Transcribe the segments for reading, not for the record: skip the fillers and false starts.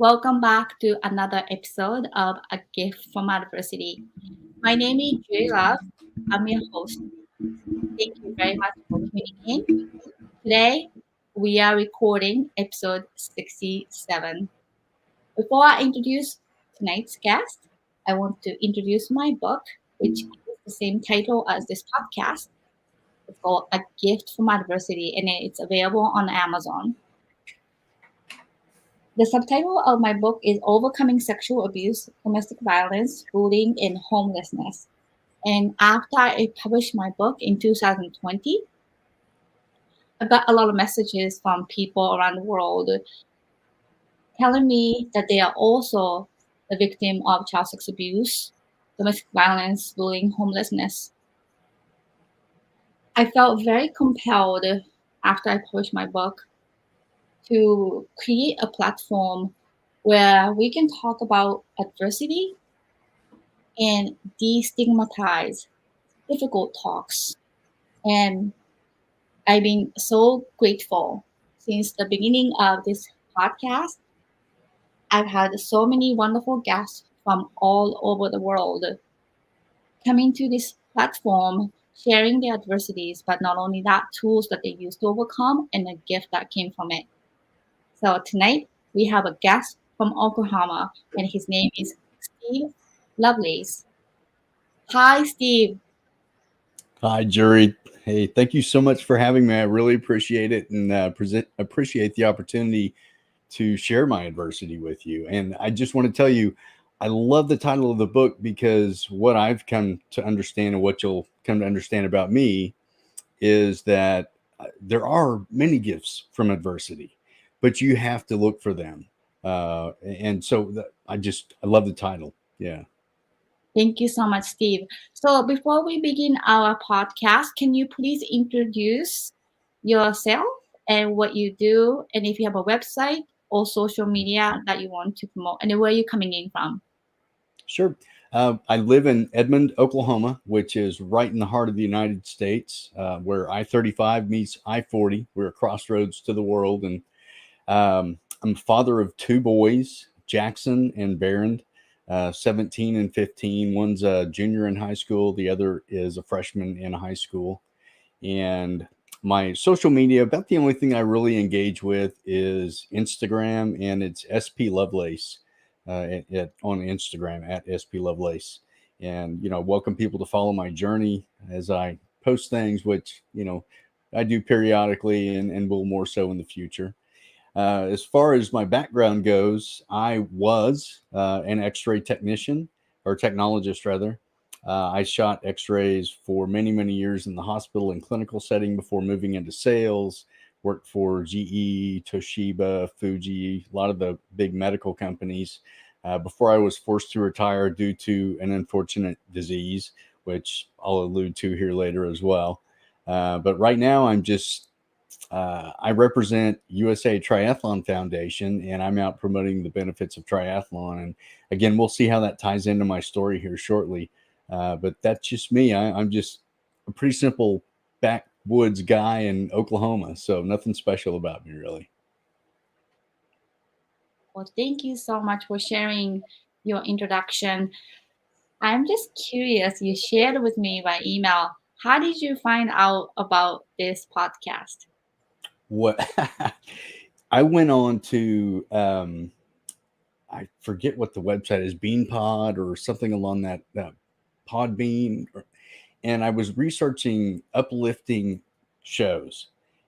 Welcome back to another episode of A Gift from Adversity. My name is Juri. I'm your host. Thank you very much for tuning in. Today, we are recording episode 67. Before I introduce tonight's guest, I want to introduce my book, which is the same title as this podcast. It's called A Gift from Adversity, and it's available on Amazon. The subtitle of my book is Overcoming Sexual Abuse, Domestic Violence, Bullying, and Homelessness. And after I published my book in 2020, I got a lot of messages from people around the world telling me that they are also the victim of child sex abuse, domestic violence, bullying, homelessness. I felt very compelled after I published my book to create a platform where we can talk about adversity and destigmatize difficult talks. And I've been so grateful since the beginning of this podcast. I've had so many wonderful guests from all over the world coming to this platform, sharing their adversities, but not only that, tools that they use to overcome and the gift that came from it. So tonight we have a guest from Oklahoma, and his name is Steve Lovelace. Hi, Steve. Hi, Juri. Hey, thank you so much for having me. I really appreciate it and appreciate the opportunity to share my adversity with you. And I just want to tell you, I love the title of the book because what I've come to understand and what you'll come to understand about me is that there are many gifts from adversity, but you have to look for them. I love the title. Yeah. Thank you so much, Steve. So before we begin our podcast, can you please introduce yourself and what you do, and if you have a website or social media that you want to promote, and where you're coming in from? Sure. I live in Edmond, Oklahoma, which is right in the heart of the United States, where I-35 meets I-40. We're a crossroads to the world. And I'm father of two boys, Jackson and Barron, 17 and 15. One's a junior in high school. The other is a freshman in high school. And my social media, about the only thing I really engage with is Instagram, and it's SP Lovelace on Instagram at SP Lovelace. And, welcome people to follow my journey as I post things, which, I do periodically and will more so in the future. As far as my background goes, I was an X-ray technician or technologist rather. I shot X-rays for many, many years in the hospital and clinical setting before moving into sales. Worked for GE, Toshiba, Fuji, a lot of the big medical companies before I was forced to retire due to an unfortunate disease, which I'll allude to here later as well. But right now, I represent USA Triathlon Foundation, and I'm out promoting the benefits of triathlon. And again, we'll see how that ties into my story here shortly. But that's just me. I'm just a pretty simple backwoods guy in Oklahoma, so nothing special about me really. Well, thank you so much for sharing your introduction. I'm just curious, you shared with me by email. How did you find out about this podcast? What I went on to, I forget what the website is, Beanpod or something along that Podbean, and I was researching uplifting shows,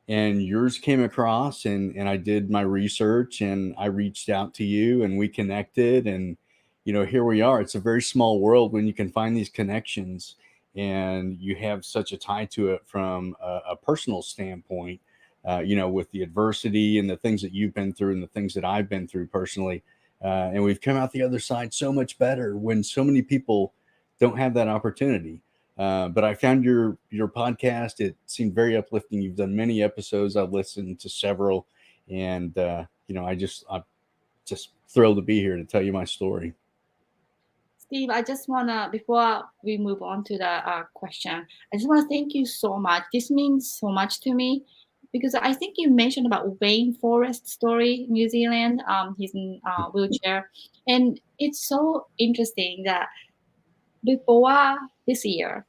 and yours came across, and I did my research, and I reached out to you, and we connected, and here we are. It's a very small world when you can find these connections, and you have such a tie to it from a personal standpoint. With the adversity and the things that you've been through and the things that I've been through personally, and we've come out the other side so much better when so many people don't have that opportunity. But I found your podcast. It seemed very uplifting. You've done many episodes. I've listened to several, and I'm just thrilled to be here to tell you my story. Steve, I just want to, before we move on to the question, I just want to thank you so much. This means so much to me because I think you mentioned about Wayne Forrest story, New Zealand. He's in wheelchair, and it's so interesting that before this year,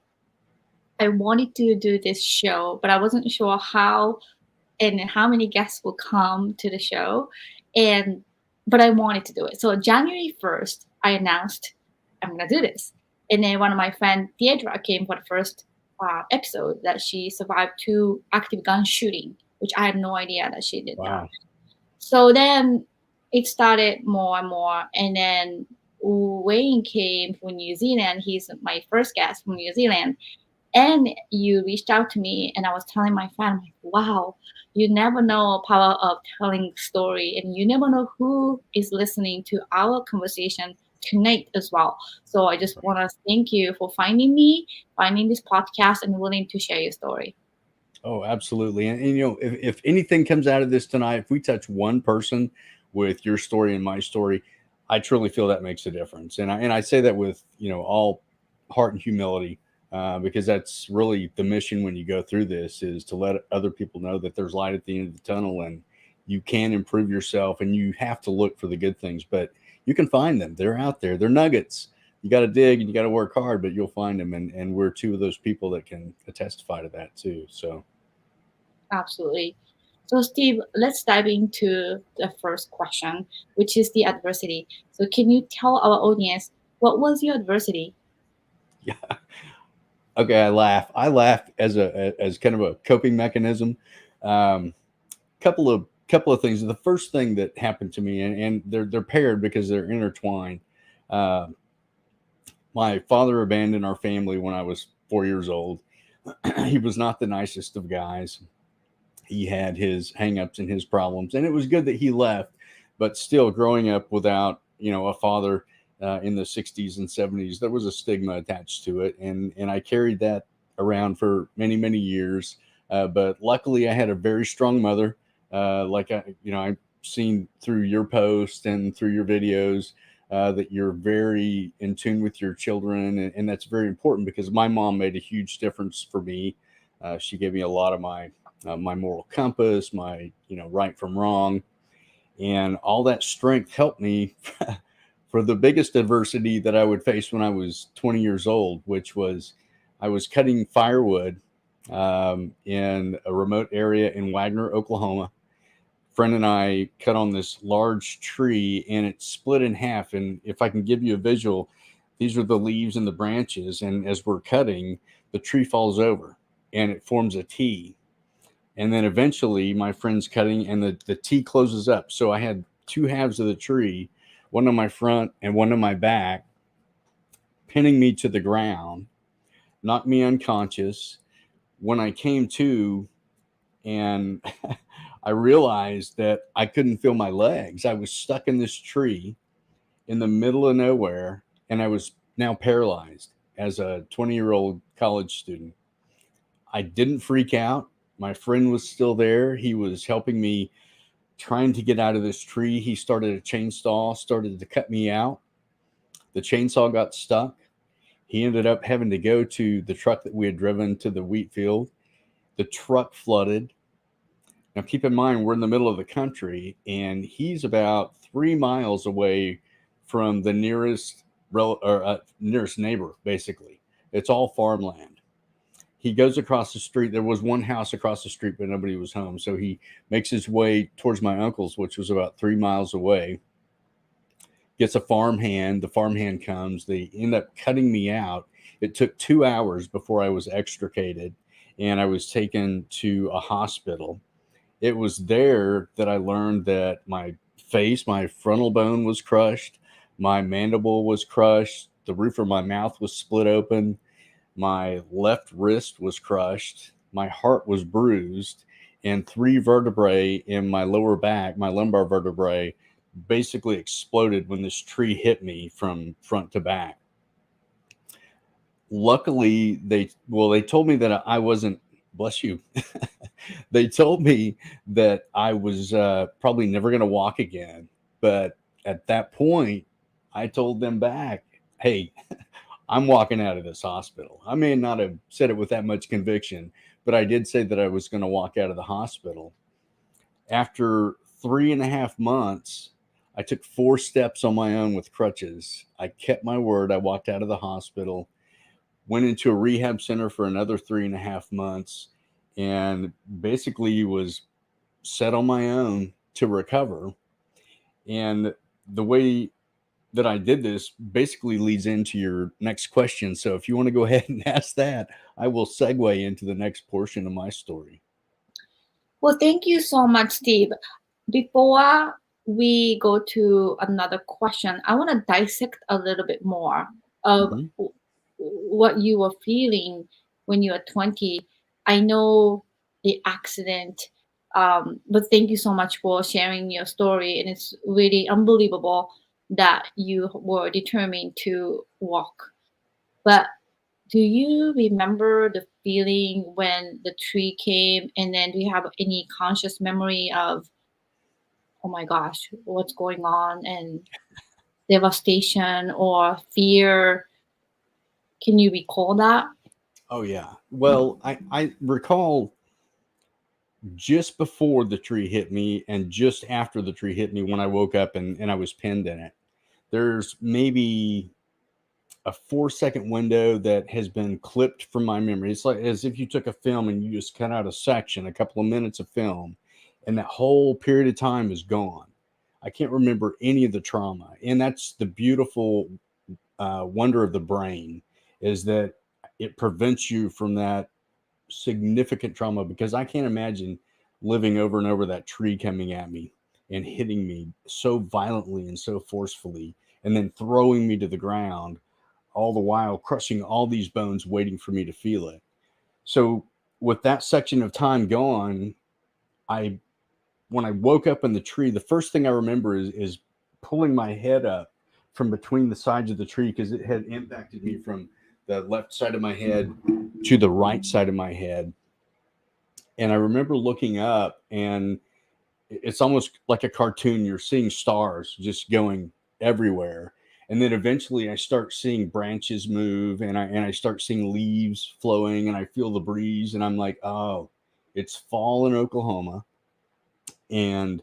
I wanted to do this show, but I wasn't sure how and how many guests will come to the show, and but I wanted to do it. So January 1st, I announced I'm gonna do this, and then one of my friend Deidre came for the first episode that she survived 2 active gun shooting, which I had no idea that she did that. Wow. So then it started more and more, and then Wayne came from New Zealand. He's my first guest from New Zealand, and you reached out to me, and I was telling my friend, like, wow, you never know power of telling story, and you never know who is listening to our conversation tonight as well. So I just want to thank you for finding me, finding this podcast, and willing to share your story. Oh, absolutely. And if anything comes out of this tonight, if we touch one person with your story and my story, I truly feel that makes a difference. And I say that with, all heart and humility, because that's really the mission when you go through this, is to let other people know that there's light at the end of the tunnel, and you can improve yourself, and you have to look for the good things, but you can find them. They're out there. They're nuggets. You got to dig and you got to work hard, but you'll find them. And we're two of those people that can testify to that too. So. Absolutely. So, Steve, let's dive into the first question, which is the adversity. So, can you tell our audience what was your adversity? Yeah. Okay, I laugh. I laugh as kind of a coping mechanism. Um, couple of things. The first thing that happened to me, and they're paired because they're intertwined. Uh, my father abandoned our family when I was 4 years old. He was not the nicest of guys. He had his hangups and his problems, and it was good that he left. But still, growing up without a father in the 60s and 70s, there was a stigma attached to it, and I carried that around for many years. But luckily, I had a very strong mother. Like I've seen through your posts and through your videos. That you're very in tune with your children, and that's very important because my mom made a huge difference for me. She gave me a lot of my moral compass, my right from wrong, and all that strength helped me for the biggest adversity that I would face when I was 20 years old, which was I was cutting firewood in a remote area in Wagner, Oklahoma. Friend and I cut on this large tree, and it split in half. And if I can give you a visual, these are the leaves and the branches, and as we're cutting, the tree falls over and it forms a T, and then eventually my friend's cutting and the T closes up. So I had two halves of the tree, one on my front and one on my back, pinning me to the ground, knocked me unconscious. When I came to, and I realized that I couldn't feel my legs. I was stuck in this tree in the middle of nowhere, and I was now paralyzed as a 20-year-old college student. I didn't freak out. My friend was still there. He was helping me trying to get out of this tree. He started a chainsaw, started to cut me out. The chainsaw got stuck. He ended up having to go to the truck that we had driven to the wheat field. The truck flooded. Now, keep in mind, we're in the middle of the country, and he's about 3 miles away from the nearest neighbor, basically. It's all farmland. He goes across the street. There was one house across the street, but nobody was home. So he makes his way towards my uncle's, which was about 3 miles away, gets a farmhand. The farmhand comes. They end up cutting me out. It took 2 hours before I was extricated, and I was taken to a hospital. It was there that I learned that my face, my frontal bone was crushed, my mandible was crushed, the roof of my mouth was split open, my left wrist was crushed, my heart was bruised, and 3 vertebrae in my lower back, my lumbar vertebrae, basically exploded when this tree hit me from front to back. Luckily, they told me that I wasn't, bless you. They told me that I was probably never going to walk again. But at that point, I told them back, hey, I'm walking out of this hospital. I may not have said it with that much conviction, but I did say that I was going to walk out of the hospital. After 3.5 months, I took 4 steps on my own with crutches. I kept my word. I walked out of the hospital, went into a rehab center for another 3.5 months, and basically was set on my own to recover. And the way that I did this basically leads into your next question. So if you want to go ahead and ask that, I will segue into the next portion of my story. Well, thank you so much, Steve. Before we go to another question, I want to dissect a little bit more of Hmm. what you were feeling when you were 20. I know the accident, but thank you so much for sharing your story. And it's really unbelievable that you were determined to walk. But do you remember the feeling when the tree came? And then do you have any conscious memory of, oh my gosh, what's going on? And devastation or fear? Can you recall that? Oh, yeah. Well, I recall just before the tree hit me and just after the tree hit me when I woke up and I was pinned in it. There's maybe a 4 second window that has been clipped from my memory. It's like as if you took a film and you just cut out a section, a couple of minutes of film, and that whole period of time is gone. I can't remember any of the trauma. And that's the beautiful wonder of the brain, is that it prevents you from that significant trauma, because I can't imagine living over and over that tree coming at me and hitting me so violently and so forcefully and then throwing me to the ground, all the while crushing all these bones waiting for me to feel it. So with that section of time gone, I when I woke up in the tree, the first thing I remember is pulling my head up from between the sides of the tree, because it had impacted me from the left side of my head to the right side of my head. And I remember looking up, and it's almost like a cartoon. You're seeing stars just going everywhere. And then eventually I start seeing branches move, and I start seeing leaves flowing, and I feel the breeze, and I'm like, oh, it's fall in Oklahoma. And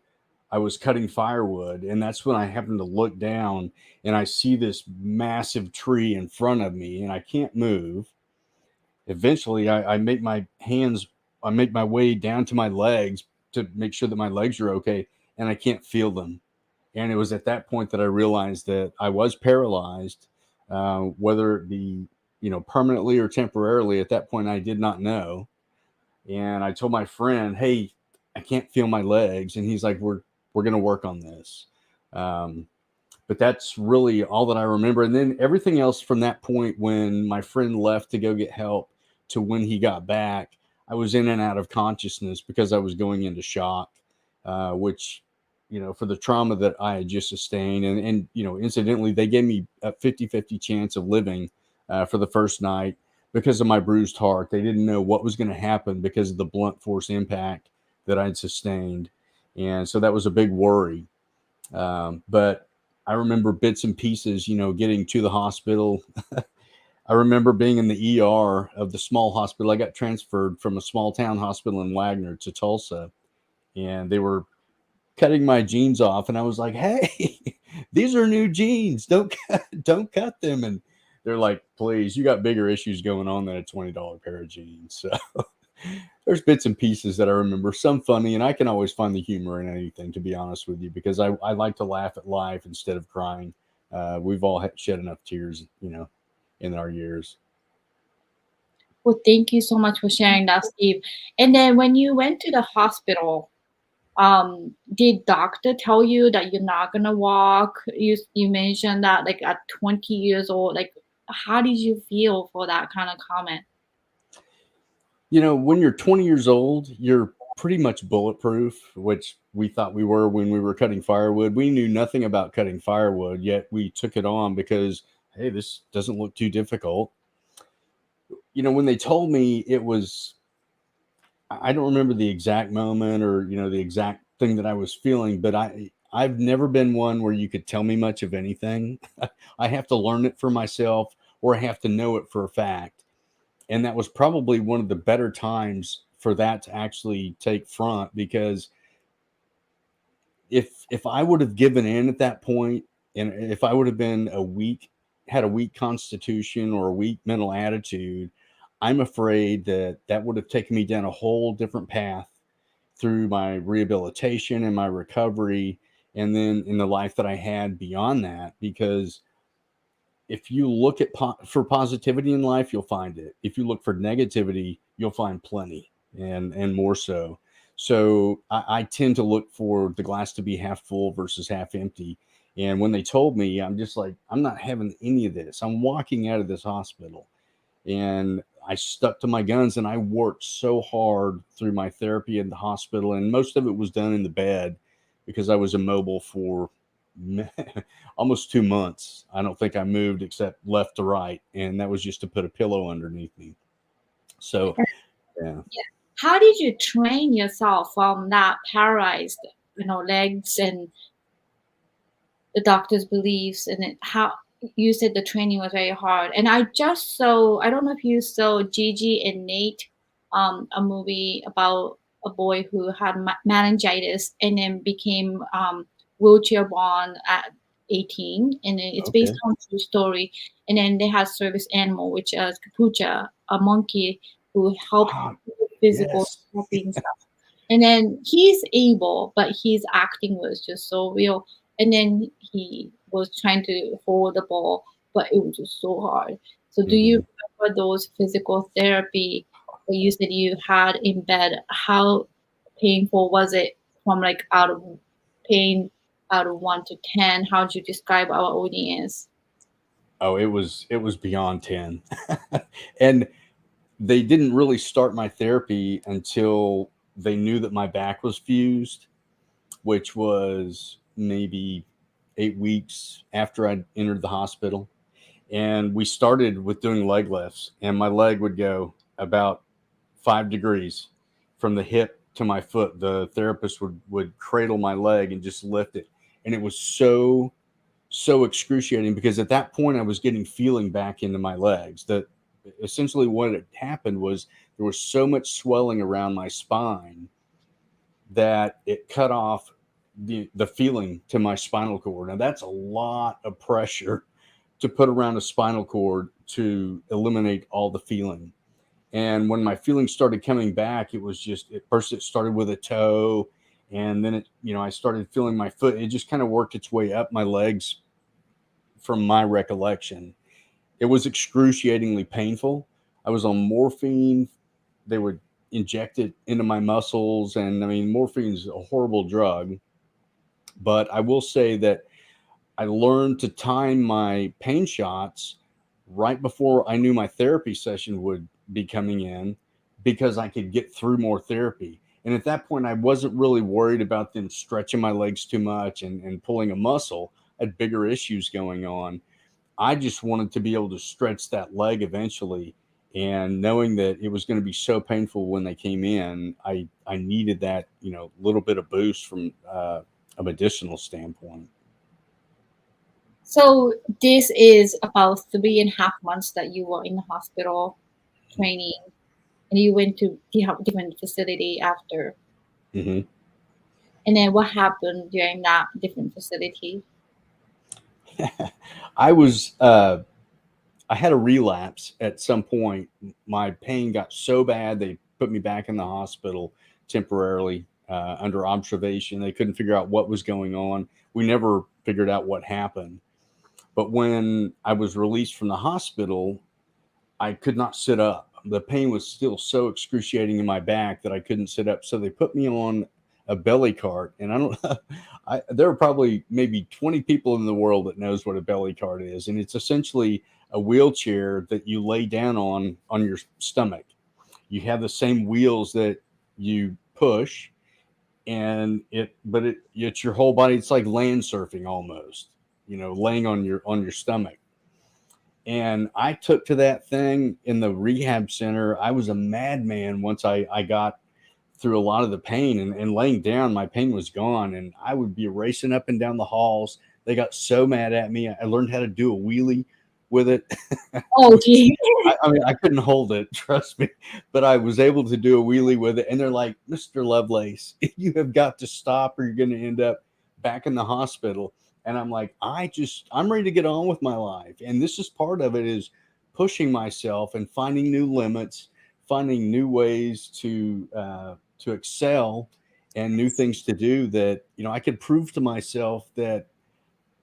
I was cutting firewood, and that's when I happened to look down, and I see this massive tree in front of me, and I can't move. Eventually I make my hands, I make my way down to my legs to make sure that my legs are okay, and I can't feel them. And it was at that point that I realized that I was paralyzed, whether it be, permanently or temporarily. At that point I did not know. And I told my friend, hey, I can't feel my legs. And he's like, we're going to work on this. um, but that's really all that I remember. And then everything else from that point, when my friend left to go get help, to when he got back, I was in and out of consciousness because I was going into shock, which, for the trauma that I had just sustained. And incidentally, they gave me a 50-50 chance of living for the first night because of my bruised heart. They didn't know what was going to happen because of the blunt force impact that I'd sustained. And so that was a big worry. But I remember bits and pieces, getting to the hospital. I remember being in the ER of the small hospital. I got transferred from a small town hospital in Wagner to Tulsa, and they were cutting my jeans off, and I was like, "Hey, these are new jeans. Don't cut them." And they're like, "Please, you got bigger issues going on than a $20 pair of jeans." So there's bits and pieces that I remember, some funny, and I can always find the humor in anything, to be honest with you, because I like to laugh at life instead of crying. We've all shed enough tears, in our years. Well, thank you so much for sharing that, Steve. And then when you went to the hospital, did doctor tell you that you're not gonna walk? You mentioned that like at 20 years old. Like, how did you feel for that kind of comment? When you're 20 years old, you're pretty much bulletproof, which we thought we were when we were cutting firewood. We knew nothing about cutting firewood, yet we took it on because, hey, this doesn't look too difficult. When they told me, it was, I don't remember the exact moment or, the exact thing that I was feeling, but I've never been one where you could tell me much of anything. I have to learn it for myself, or I have to know it for a fact. And that was probably one of the better times for that to actually take front, because if I would have given in at that point, and if I would have been had a weak constitution or a weak mental attitude, I'm afraid that that would have taken me down a whole different path through my rehabilitation and my recovery, and then in the life that I had beyond that. Because if you look at for positivity in life, you'll find it. If you look for negativity, you'll find plenty, and more so. So I tend to look for the glass to be half full versus half empty. And when they told me, I'm just like, I'm not having any of this. I'm walking out of this hospital, and I stuck to my guns, and I worked so hard through my therapy in the hospital, and most of it was done in the bed because I was immobile for almost 2 months. I don't think I moved except left to right, and that was just to put a pillow underneath me. So, yeah. Yeah. How did you train yourself from that paralyzed, legs and the doctor's beliefs, and how you said the training was very hard? And I don't know if you saw Gigi and Nate, a movie about a boy who had meningitis and then became wheelchair bound at 18, and then it's based Okay. on true story. And then they had service animal, which is Capucha, a monkey who helped Ah, with physical yes. therapy and stuff. And then he's able, but his acting was just so real. And then he was trying to hold the ball, but it was just so hard. So do you Mhm. remember those physical therapy that you said you had in bed? How painful was it, from like out of pain, out of 1 to 10? How would you describe our audience? Oh, it was beyond 10. And they didn't really start my therapy until they knew that my back was fused, which was maybe 8 weeks after I entered the hospital. And we started with doing leg lifts, and my leg would go about 5 degrees from the hip to my foot. The therapist would cradle my leg and just lift it. And it was so excruciating, because at that point I was getting feeling back into my legs. That essentially what had happened was there was so much swelling around my spine that it cut off the feeling to my spinal cord. Now that's a lot of pressure to put around a spinal cord to eliminate all the feeling. And when my feelings started coming back, it was just, at first it started with a toe, and then I started feeling my foot. It just kind of worked its way up my legs from my recollection. It was excruciatingly painful. I was on morphine. They would inject it into my muscles. And I mean, morphine is a horrible drug. But I will say that I learned to time my pain shots right before I knew my therapy session would be coming in, because I could get through more therapy. And at that point, I wasn't really worried about them stretching my legs too much and pulling a muscle. I had bigger issues going on. I just wanted to be able to stretch that leg eventually. And knowing that it was going to be so painful when they came in, I needed that, little bit of boost from a medicinal standpoint. So this is about 3.5 months that you were in the hospital training, and you went to different facility after. Hmm. And then what happened during that different facility? I was I had a relapse at some point. My pain got so bad they put me back in the hospital temporarily, under observation. They couldn't figure out what was going on. We never figured out what happened. But when I was released from the hospital, I could not sit up. The pain was still so excruciating in my back that I couldn't sit up. So they put me on a belly cart, and I don't. There are probably maybe 20 people in the world that knows what a belly cart is, and it's essentially a wheelchair that you lay down on your stomach. You have the same wheels that you push, and it's your whole body. It's like land surfing almost. Laying on your stomach. And I took to that thing in the rehab center. I was a madman once I got through a lot of the pain, and laying down, my pain was gone. And I would be racing up and down the halls. They got so mad at me. I learned how to do a wheelie with it. Oh, Which gee. I mean, I couldn't hold it, trust me, but I was able to do a wheelie with it. And they're like, Mr. Lovelace, you have got to stop or you're going to end up back in the hospital. And I'm like, I'm ready to get on with my life. And this is part of it, is pushing myself and finding new limits, finding new ways to excel and new things to do that, I could prove to myself that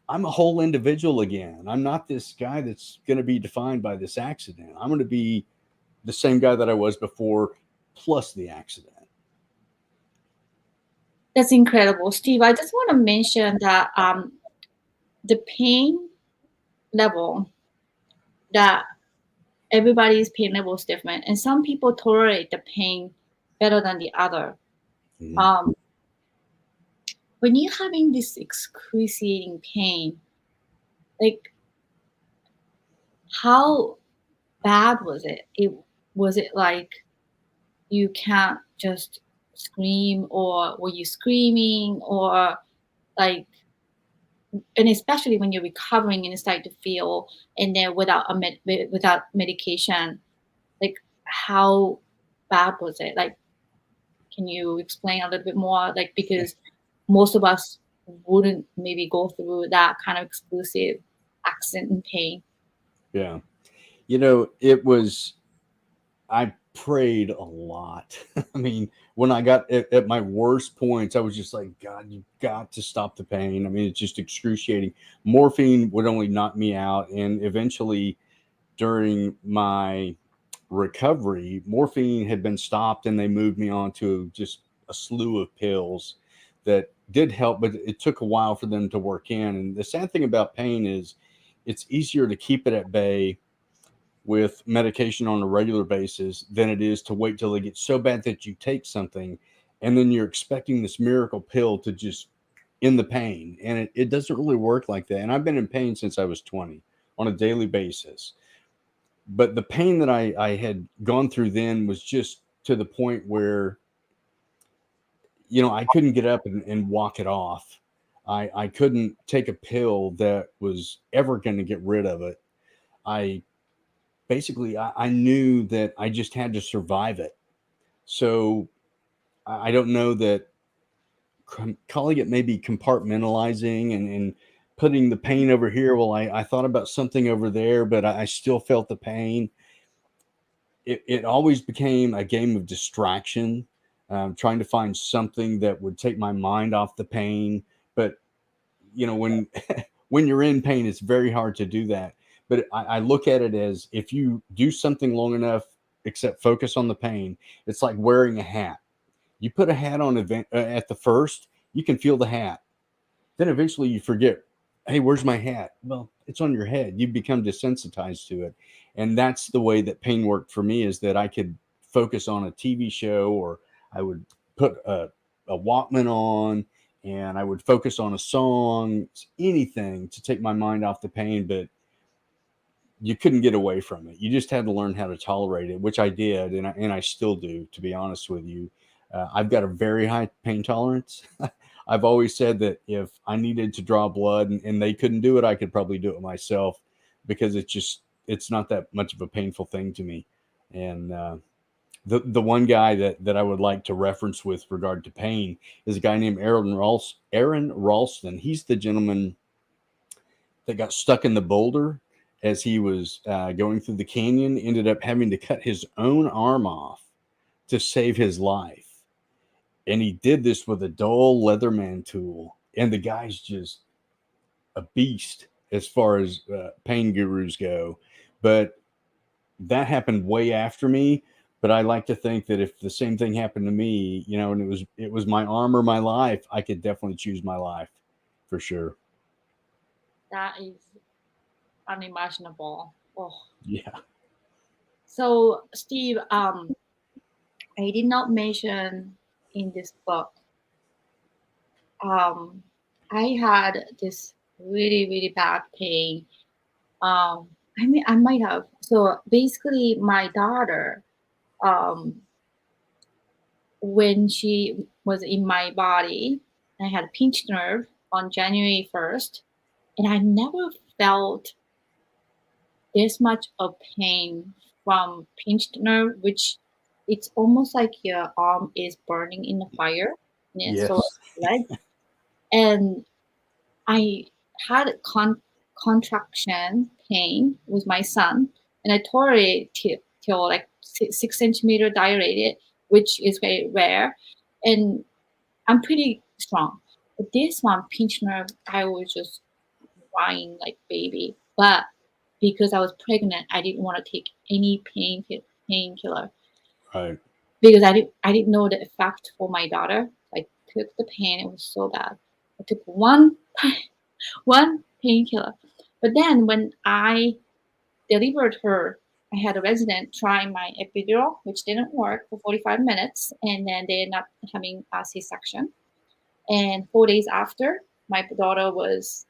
I'm a whole individual again. I'm not this guy that's going to be defined by this accident. I'm going to be the same guy that I was before, plus the accident. That's incredible. Steve, I just want to mention that the pain level, that everybody's pain level is different, and some people tolerate the pain better than the other. Mhm. Um, when you're having this excruciating pain, like, how bad was it? Was it like you can't just scream, or were you screaming, or like, and especially when you're recovering and start to feel, and then without medication, like, how bad was it? Like, can you explain a little bit more? Like, because most of us wouldn't maybe go through that kind of exclusive accident and pain. Yeah. I prayed a lot. I mean, when I got at my worst points, I was just like, God, you got to stop the pain. I mean, it's just excruciating. Morphine would only knock me out. And eventually, during my recovery, morphine had been stopped and they moved me on to just a slew of pills that did help, but it took a while for them to work in. And the sad thing about pain is it's easier to keep it at bay with medication on a regular basis than it is to wait till it gets so bad that you take something and then you're expecting this miracle pill to just end the pain. And it doesn't really work like that. And I've been in pain since I was 20 on a daily basis. But the pain that I had gone through then was just to the point where, I couldn't get up and walk it off. I couldn't take a pill that was ever going to get rid of it. I I knew that I just had to survive it. So I don't know that calling it maybe compartmentalizing and putting the pain over here. Well, I thought about something over there, but I still felt the pain. It always became a game of distraction, trying to find something that would take my mind off the pain. But when when you're in pain, it's very hard to do that. But I look at it as, if you do something long enough, except focus on the pain, it's like wearing a hat. You put a hat on at the first, you can feel the hat. Then eventually you forget, hey, where's my hat? Well, it's on your head. You become desensitized to it. And that's the way that pain worked for me, is that I could focus on a TV show, or I would put a Walkman on and I would focus on a song, anything to take my mind off the pain. But you couldn't get away from it. You just had to learn how to tolerate it, which I did, and I still do. To be honest with you, I've got a very high pain tolerance. I've always said that if I needed to draw blood and they couldn't do it, I could probably do it myself, because it's not that much of a painful thing to me. And the one guy that I would like to reference with regard to pain is a guy named Aaron Ralston. He's the gentleman that got stuck in the boulder as he was going through the canyon, ended up having to cut his own arm off to save his life. And he did this with a dull Leatherman tool. And the guy's just a beast as far as pain gurus go. But that happened way after me. But I like to think that if the same thing happened to me, and it was my arm or my life, I could definitely choose my life for sure. That is unimaginable. Oh. Yeah. So, Steve, I did not mention in this book, um, I had this really, really bad pain. I mean, I might have. So basically, my daughter, um, when she was in my body, I had a pinched nerve on January 1st, and I never felt this much of pain from pinched nerve, which it's almost like your arm is burning in the fire, and so Yes. is your leg. And I had contraction pain with my son, and I tore it till like 6 centimeter dilated, which is very rare. And I'm pretty strong. But this one, pinched nerve, I was just crying like baby. But because I was pregnant, I didn't want to take any painkiller Right. because I didn't know the effect for my daughter. I took the pain; it was so bad. I took one painkiller, but then when I delivered her, I had a resident try my epidural, which didn't work for 45 minutes, and then they ended up having a C-section. And 4 days after, my daughter was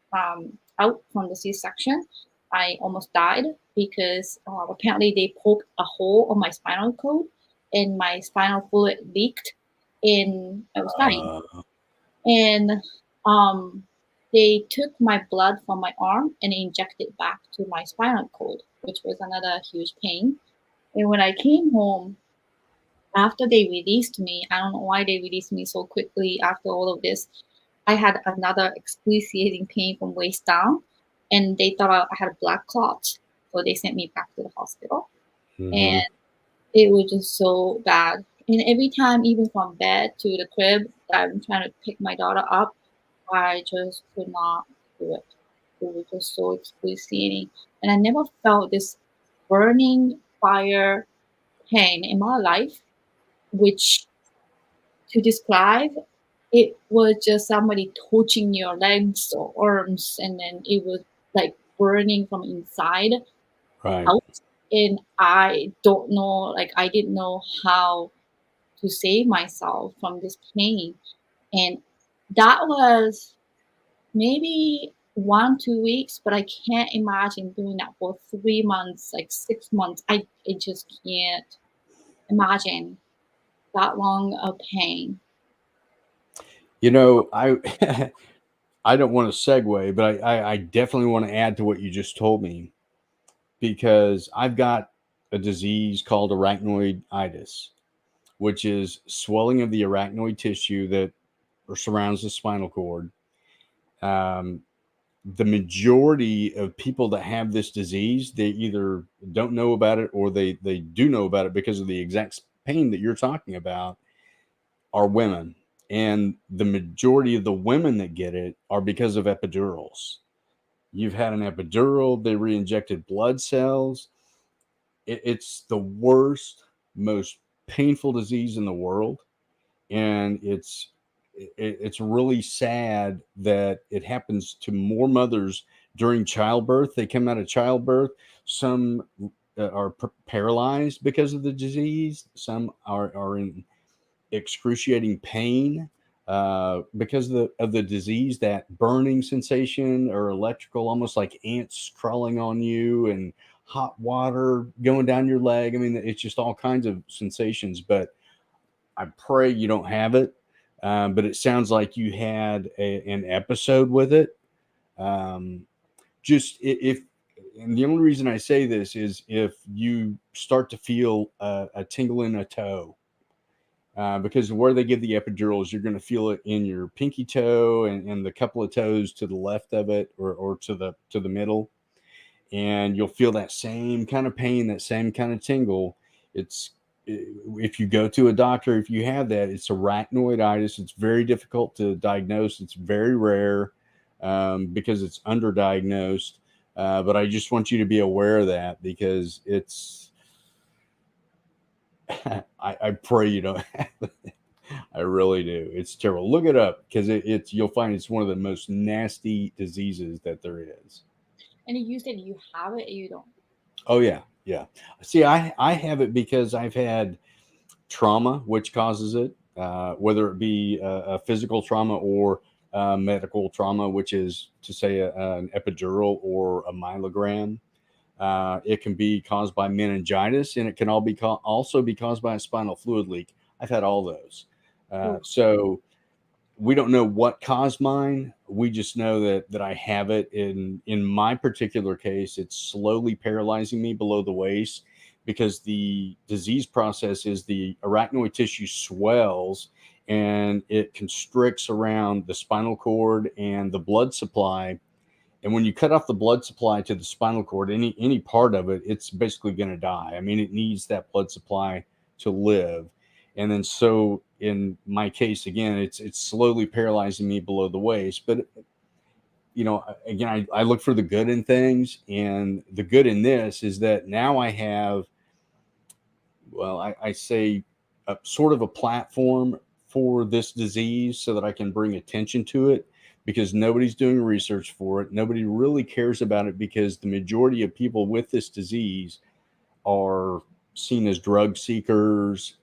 out from the C-section. I almost died because apparently they poked a hole on my spinal cord, and my spinal fluid leaked, and I was dying. Uh, And um, they took my blood from my arm and injected back to my spinal cord, which was another huge pain. And when I came home, after they released me, I don't know why they released me so quickly after all of this. I had another excruciating pain from waist down, and they thought I had a blood clot, so they sent me back to the hospital. And mhm. it was just so bad. And every time, even from bed to the crib, I'm trying to pick my daughter up, I just could not do it. It was just so excruciating. And I never felt this burning fire pain in my life, which to describe, it was just somebody touching your legs or arms, and then it was like burning from inside Right. out. And I don't know, like, I didn't know how to save myself from this pain. And that was maybe 1, 2 weeks, but I can't imagine doing that for 3 months, like 6 months. I just can't imagine that long of pain. You know, I I don't want to segue, but I definitely want to add to what you just told me because I've got a disease called arachnoiditis, which is swelling of the arachnoid tissue that surrounds the spinal cord. Um, the majority of people that have this disease, they either don't know about it or they do know about it because of the exact pain that you're talking about are women. And the majority of the women that get it are because of epidurals. You've had an epidural, they re-injected blood cells. It's the worst, most painful disease in the world. And it's really sad that it happens to more mothers during childbirth. They come out of childbirth. Some are paralyzed because of the disease. Some are in excruciating pain because of the disease, that burning sensation or electrical, almost like ants crawling on you and hot water going down your leg. I mean, it's just all kinds of sensations. But I pray you don't have it. But it sounds like you had an episode with it. Um, just if, and the only reason I say this is if you start to feel a tingle in a toe, because where they give the epidurals, you're going to feel it in your pinky toe and the couple of toes to the left of it, or to the middle, and you'll feel that same kind of pain, that same kind of tingle. It's if you go to a doctor, if you have that, it's arachnoiditis. It's very difficult to diagnose. It's very rare because it's underdiagnosed. But I just want you to be aware of that because it's. I pray you don't have it. I really do. It's terrible. Look it up because it's you'll find it's one of the most nasty diseases that there is. And you said you have it, you don't. Oh yeah, yeah. See, I have it because I've had trauma, which causes it, whether it be a physical trauma or medical trauma, which is to say an epidural or a myelogram. It can be caused by meningitis, and it can all be also be caused by a spinal fluid leak. I've had all those. Oh, So we don't know what caused mine. We just know that I have it. In my particular case, it's slowly paralyzing me below the waist because the disease process is the arachnoid tissue swells and it constricts around the spinal cord and the blood supply. And when you cut off the blood supply to the spinal cord, any part of it, it's basically going to die. I mean, it needs that blood supply to live. And then so in my case, again, it's slowly paralyzing me below the waist. But again, I look for the good in things, and the good in this is that now I have, well, I say a sort of a platform for this disease so that I can bring attention to it, because nobody's doing research for it. Nobody really cares about it because the majority of people with this disease are seen as drug seekers.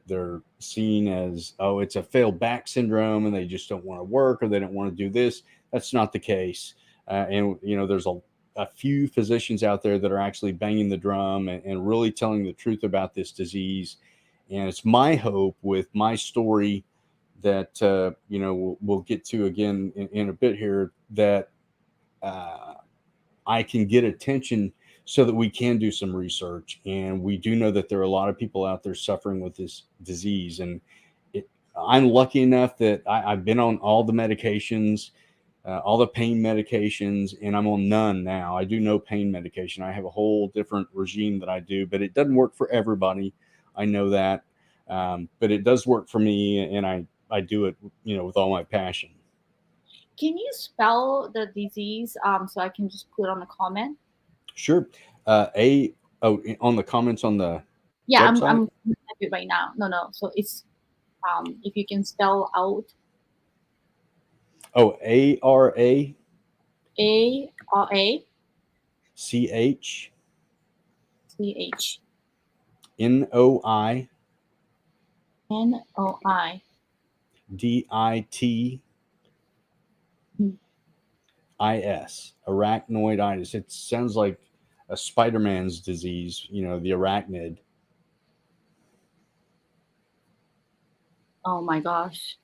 They're seen as, oh, it's a failed back syndrome and they just don't want to work or they don't want to do this. That's not the case. And there's a few physicians out there that are actually banging the drum and really telling the truth about this disease. And it's my hope with my story that, we'll get to again in a bit here, that I can get attention so that we can do some research. And we do know that there are a lot of people out there suffering with this disease. And I'm lucky enough that I've been on all the medications, all the pain medications, and I'm on none now. I do no pain medication. I have a whole different regime that I do, but it doesn't work for everybody. I know that. But it does work for me, and I do it, with all my passion. Can you spell the disease so I can just put on a comment? Sure. On the comments on the Yeah, I'm website. looking at it right now. No. So it's if you can spell out Oh, ARA ARA CH CH NOI NOI. DITIS, arachnoiditis. It sounds like a Spider-Man's disease, the arachnid. Oh my gosh.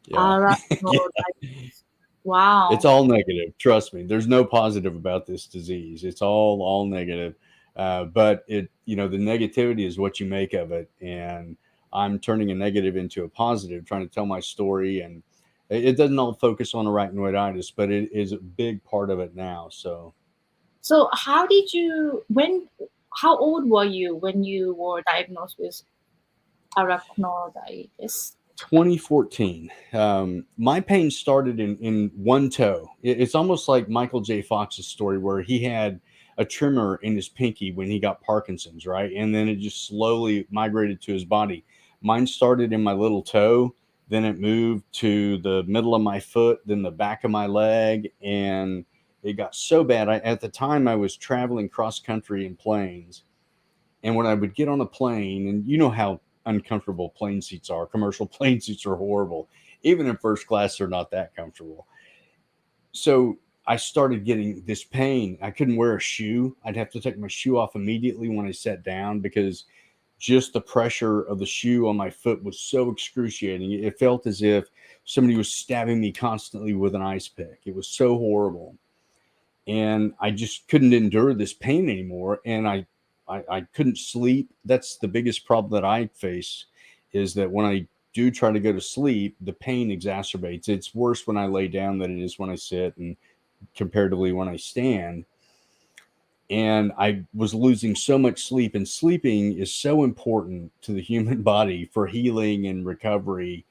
Yeah. Yeah. Arachnoiditis. Wow. It's all negative. Trust me. There's no positive about this disease. It's all negative. But the negativity is what you make of it. And I'm turning a negative into a positive, trying to tell my story. And it doesn't all focus on arachnoiditis, but it is a big part of it now. So how old were you when you were diagnosed with arachnoiditis? 2014. My pain started in one toe. It's almost like Michael J. Fox's story where he had a tremor in his pinky when he got Parkinson's, right? And then it just slowly migrated to his body. Mine started in my little toe, then it moved to the middle of my foot, then the back of my leg, and it got so bad. At the time, I was traveling cross country in planes, and when I would get on a plane, and you know how uncomfortable plane seats are, commercial plane seats are horrible. Even in first class, they're not that comfortable. So I started getting this pain. I couldn't wear a shoe. I'd have to take my shoe off immediately when I sat down because just the pressure of the shoe on my foot was so excruciating. It felt as if somebody was stabbing me constantly with an ice pick. It was so horrible. And I just couldn't endure this pain anymore. And I couldn't sleep. That's the biggest problem that I face, is that when I do try to go to sleep, the pain exacerbates. It's worse when I lay down than it is when I sit, and comparatively when I stand. And I was losing so much sleep, and sleeping is so important to the human body for healing and recovery.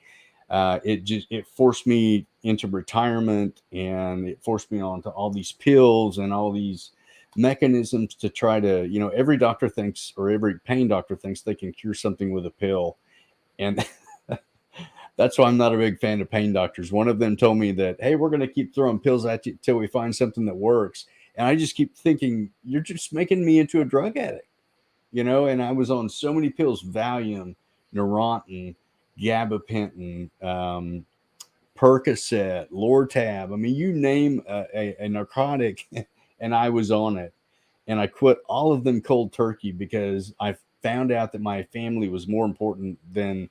It forced me into retirement, and it forced me onto all these pills and all these mechanisms to try to, every doctor thinks, or every pain doctor thinks they can cure something with a pill. And that's why I'm not a big fan of pain doctors. One of them told me that, hey, we're going to keep throwing pills at you until we find something that works. And I just keep thinking, you're just making me into a drug addict, and I was on so many pills: Valium, Neurontin, gabapentin, Percocet, Lortab. I mean, you name a narcotic, and I was on it. And I quit all of them cold turkey because I found out that my family was more important than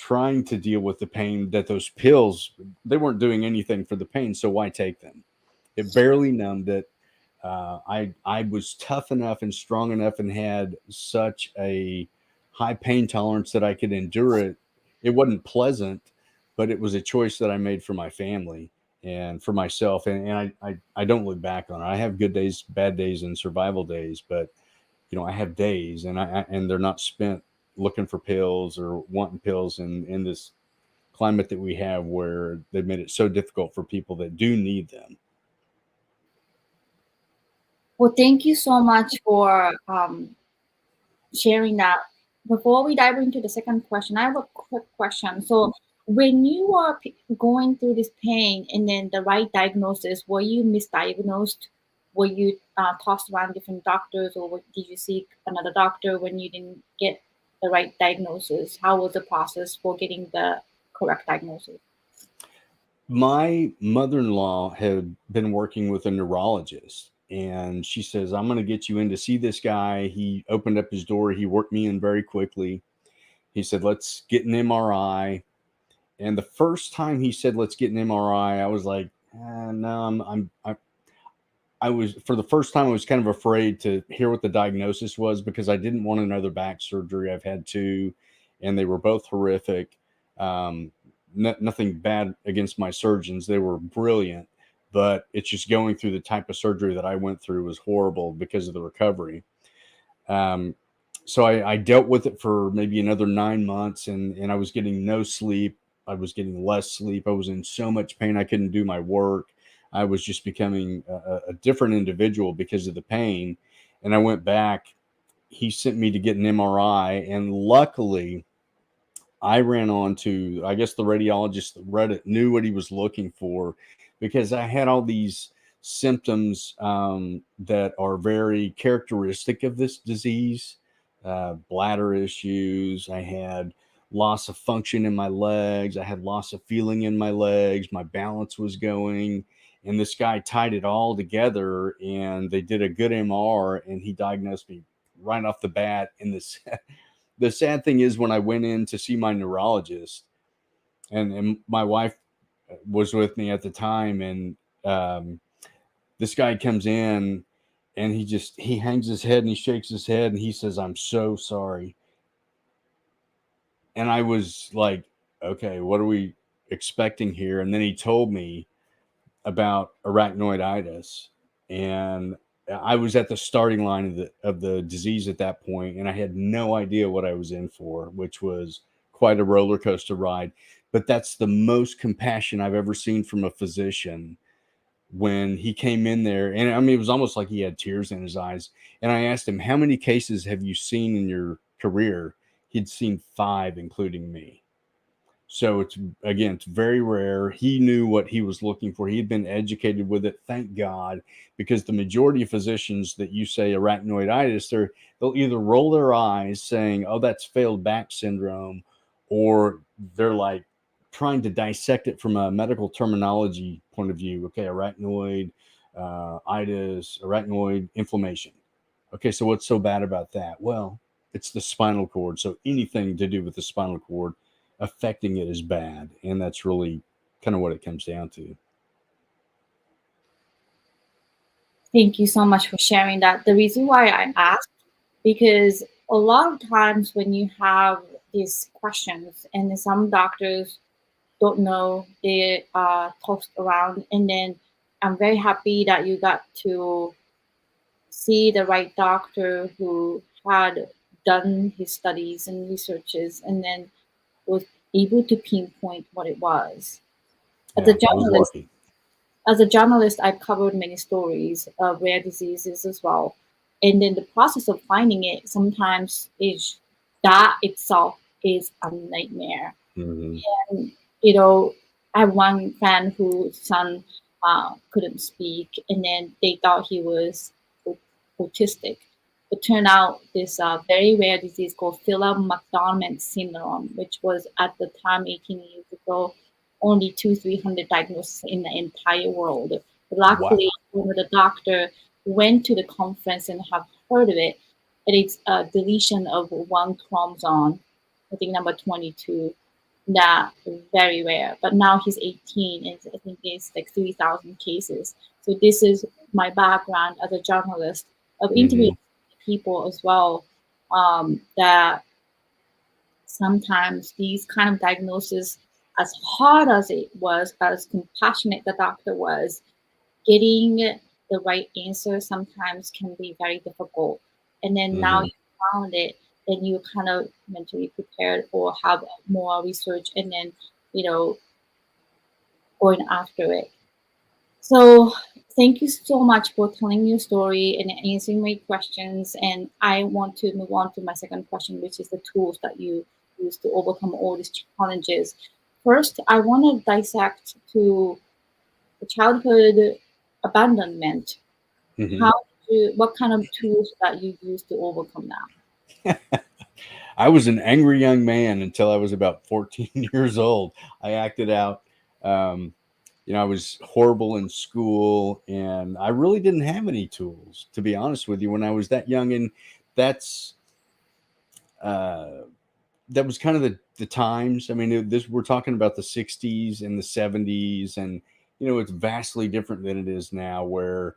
trying to deal with the pain that those pills, they weren't doing anything for the pain, so why take them? It barely numbed it. I was tough enough and strong enough and had such a high pain tolerance that I could endure it. It wasn't pleasant, but it was a choice that I made for my family and for myself. And I don't look back on it. I have good days, bad days, and survival days, but I have days, and they're not spent looking for pills or wanting pills in this climate that we have, where they've made it so difficult for people that do need them. Well, thank you so much for sharing that. Before we dive into the second question, I have a quick question. So, when you are going through this pain and then the right diagnosis, were you misdiagnosed? Were you tossed around different doctors, or did you seek another doctor when you didn't get the right diagnosis? How was the process for getting the correct diagnosis? My mother-in-law had been working with a neurologist, and she says, "I'm going to get you in to see this guy." He opened up his door. He worked me in very quickly. He said, "Let's get an MRI." And the first time he said, "Let's get an MRI," I was like, no, I was, for the first time, I was kind of afraid to hear what the diagnosis was, because I didn't want another back surgery. I've had two, and they were both horrific. Nothing bad against my surgeons. They were brilliant, but it's just going through the type of surgery that I went through was horrible because of the recovery. Um, so I dealt with it for maybe another 9 months, and I was getting no sleep. I was getting less sleep. I was in so much pain. I couldn't do my work. I was just becoming a different individual because of the pain. And I went back. He sent me to get an MRI, and luckily I ran on to, I guess, the radiologist that read it knew what he was looking for, because I had all these symptoms that are very characteristic of this disease. Bladder issues. I had loss of function in my legs. I had loss of feeling in my legs. My balance was going. And this guy tied it all together, and they did a good MR, and he diagnosed me right off the bat. And this, the sad thing is, when I went in to see my neurologist, and my wife was with me at the time, and this guy comes in, and he hangs his head and he shakes his head and he says, "I'm so sorry." And I was like, okay, what are we expecting here? And then he told me about arachnoiditis, and I was at the starting line of the disease at that point, and I had no idea what I was in for, which was quite a roller coaster ride. But that's the most compassion I've ever seen from a physician when he came in there. And I mean, it was almost like he had tears in his eyes. And I asked him, "How many cases have you seen in your career?" He'd seen 5, including me. So it's very rare. He knew what he was looking for. He had been educated with it, thank God, because the majority of physicians that you say arachnoiditis, they'll either roll their eyes saying, "Oh, that's failed back syndrome," or they're like trying to dissect it from a medical terminology point of view. Okay, itis, arachnoid inflammation. Okay, so what's so bad about that? Well, it's the spinal cord. So anything to do with the spinal cord affecting it is bad. And that's really kind of what it comes down to. Thank you so much for sharing that. The reason why I asked, because a lot of times when you have these questions, and some doctors don't know, they are tossed around, and then I'm very happy that you got to see the right doctor who had done his studies and researches, and then was able to pinpoint what it was. As Yeah, a I was journalist, lucky. I've covered many stories of rare diseases as well. And then the process of finding it sometimes is that itself is a nightmare. Hmm. And, you know, I have one friend whose son couldn't speak, and then they thought he was autistic. It turned out this very rare disease called Phillip Mcdonald syndrome, which was at the time 18 years ago only 300 diagnoses in the entire world. Wow. Luckily, when the doctor went to the conference and have heard of it, it is a deletion of one chromosome, I think number 22. that very rare. But now he's 18, and I think it's like 3,000 cases. So this is my background as a journalist of Hmm. interviewing people as well. That sometimes these kind of diagnoses, as hard as it was, as compassionate the doctor was, getting the right answer sometimes can be very difficult. And then now Hmm. you found it, then you kind of mentally prepared or have more research and then, you know, going after it. So thank you so much for telling your story and answering my questions. And I want to move on to my second question, which is the tools that you use to overcome all these challenges. First, I want to dissect to the childhood abandonment. Hmm. How did you, what kind of tools that you use to overcome that? I was an angry young man until I was about 14 years old. I acted out. Um, I was horrible in school, and I really didn't have any tools, to be honest with you, when I was that young. And that's uh, that was kind of the times. I mean, this we're talking about the '60s and the '70s, and it's vastly different than it is now, where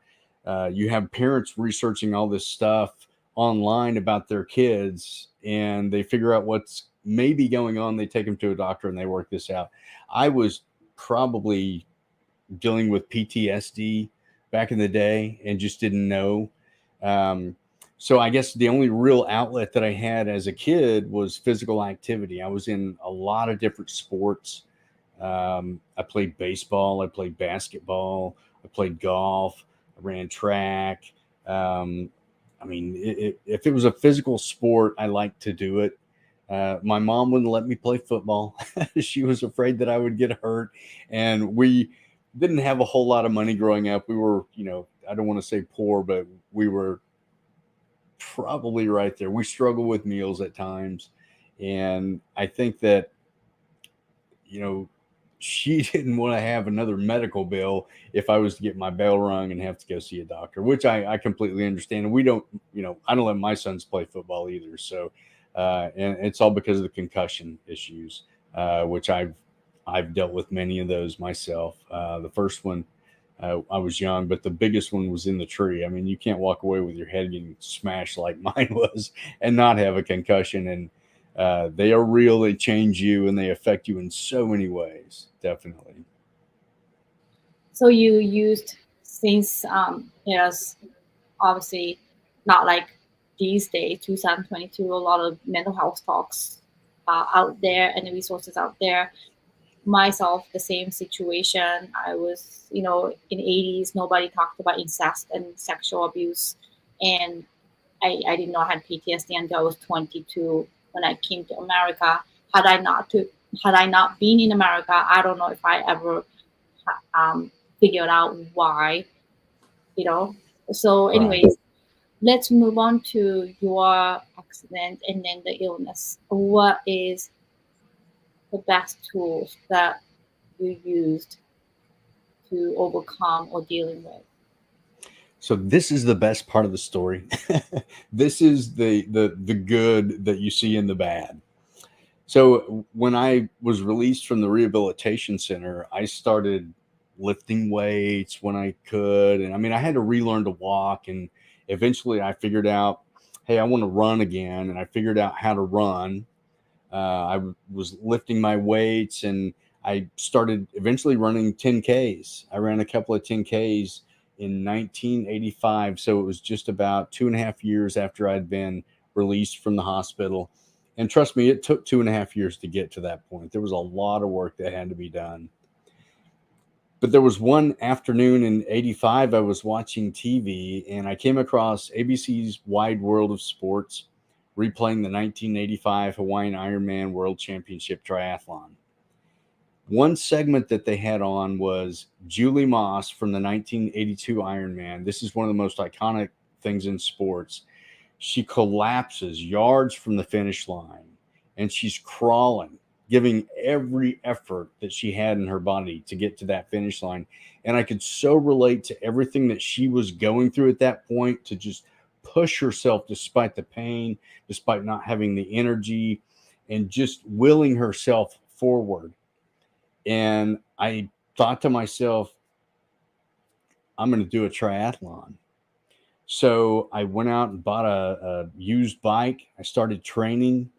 you have parents researching all this stuff online about their kids, and they figure out what's maybe going on. They take them to a doctor, and they work this out. I was probably dealing with PTSD back in the day and just didn't know. Um, so I guess the only real outlet that I had as a kid was physical activity. I was in a lot of different sports. I played baseball, I played basketball, I played golf, I ran track. Um, I mean, if it was a physical sport, I liked to do it. My mom wouldn't let me play football. She was afraid that I would get hurt. And we didn't have a whole lot of money growing up. We were, I don't want to say poor, but we were probably right there. We struggled with meals at times. And I think that, you know, she didn't want to have another medical bill if I was to get my bell rung and have to go see a doctor, which I completely understand. And we don't, I don't let my sons play football either. So, and it's all because of the concussion issues, which I've dealt with many of those myself. The first one, I was young, but the biggest one was in the tree. I mean, you can't walk away with your head getting smashed like mine was and not have a concussion. And they are real. They change you and they affect you in so many ways. Definitely. So you used, since there's obviously not like these days, 2022, a lot of mental health talks out there and the resources out there. Myself, the same situation. I was, in 80s, nobody talked about incest and sexual abuse. And I didn't know I had PTSD until I was 22 when I came to America. Had I not to, had I not been in America, I don't know if I ever um, figured out why, you know. So, Right. anyways, let's move on to your accident and then the illness. What is the best tools that you used to overcome or dealing with? So this is the best part of the story. This is the good that you see in the bad. So when I was released from the rehabilitation center, I started lifting weights when I could. And I mean, I had to relearn to walk. And eventually I figured out, hey, I want to run again. And I figured out how to run. Was lifting my weights and I started eventually running 10Ks. I ran a couple of 10Ks in 1985. So it was just about 2.5 years after I'd been released from the hospital. And trust me, it took 2.5 years to get to that point. There was a lot of work that had to be done. But there was one afternoon in '85, I was watching TV and I came across ABC's Wide World of Sports replaying the 1985 Hawaiian Ironman World Championship Triathlon. One segment that they had on was Julie Moss from the 1982 Ironman. This is one of the most iconic things in sports. She collapses yards from the finish line and she's crawling, giving every effort that she had in her body to get to that finish line. And I could so relate to everything that she was going through at that point, to just push herself despite the pain, despite not having the energy, and just willing herself forward. And I thought to myself, I'm going to do a triathlon. So I went out and bought a used bike. I started training.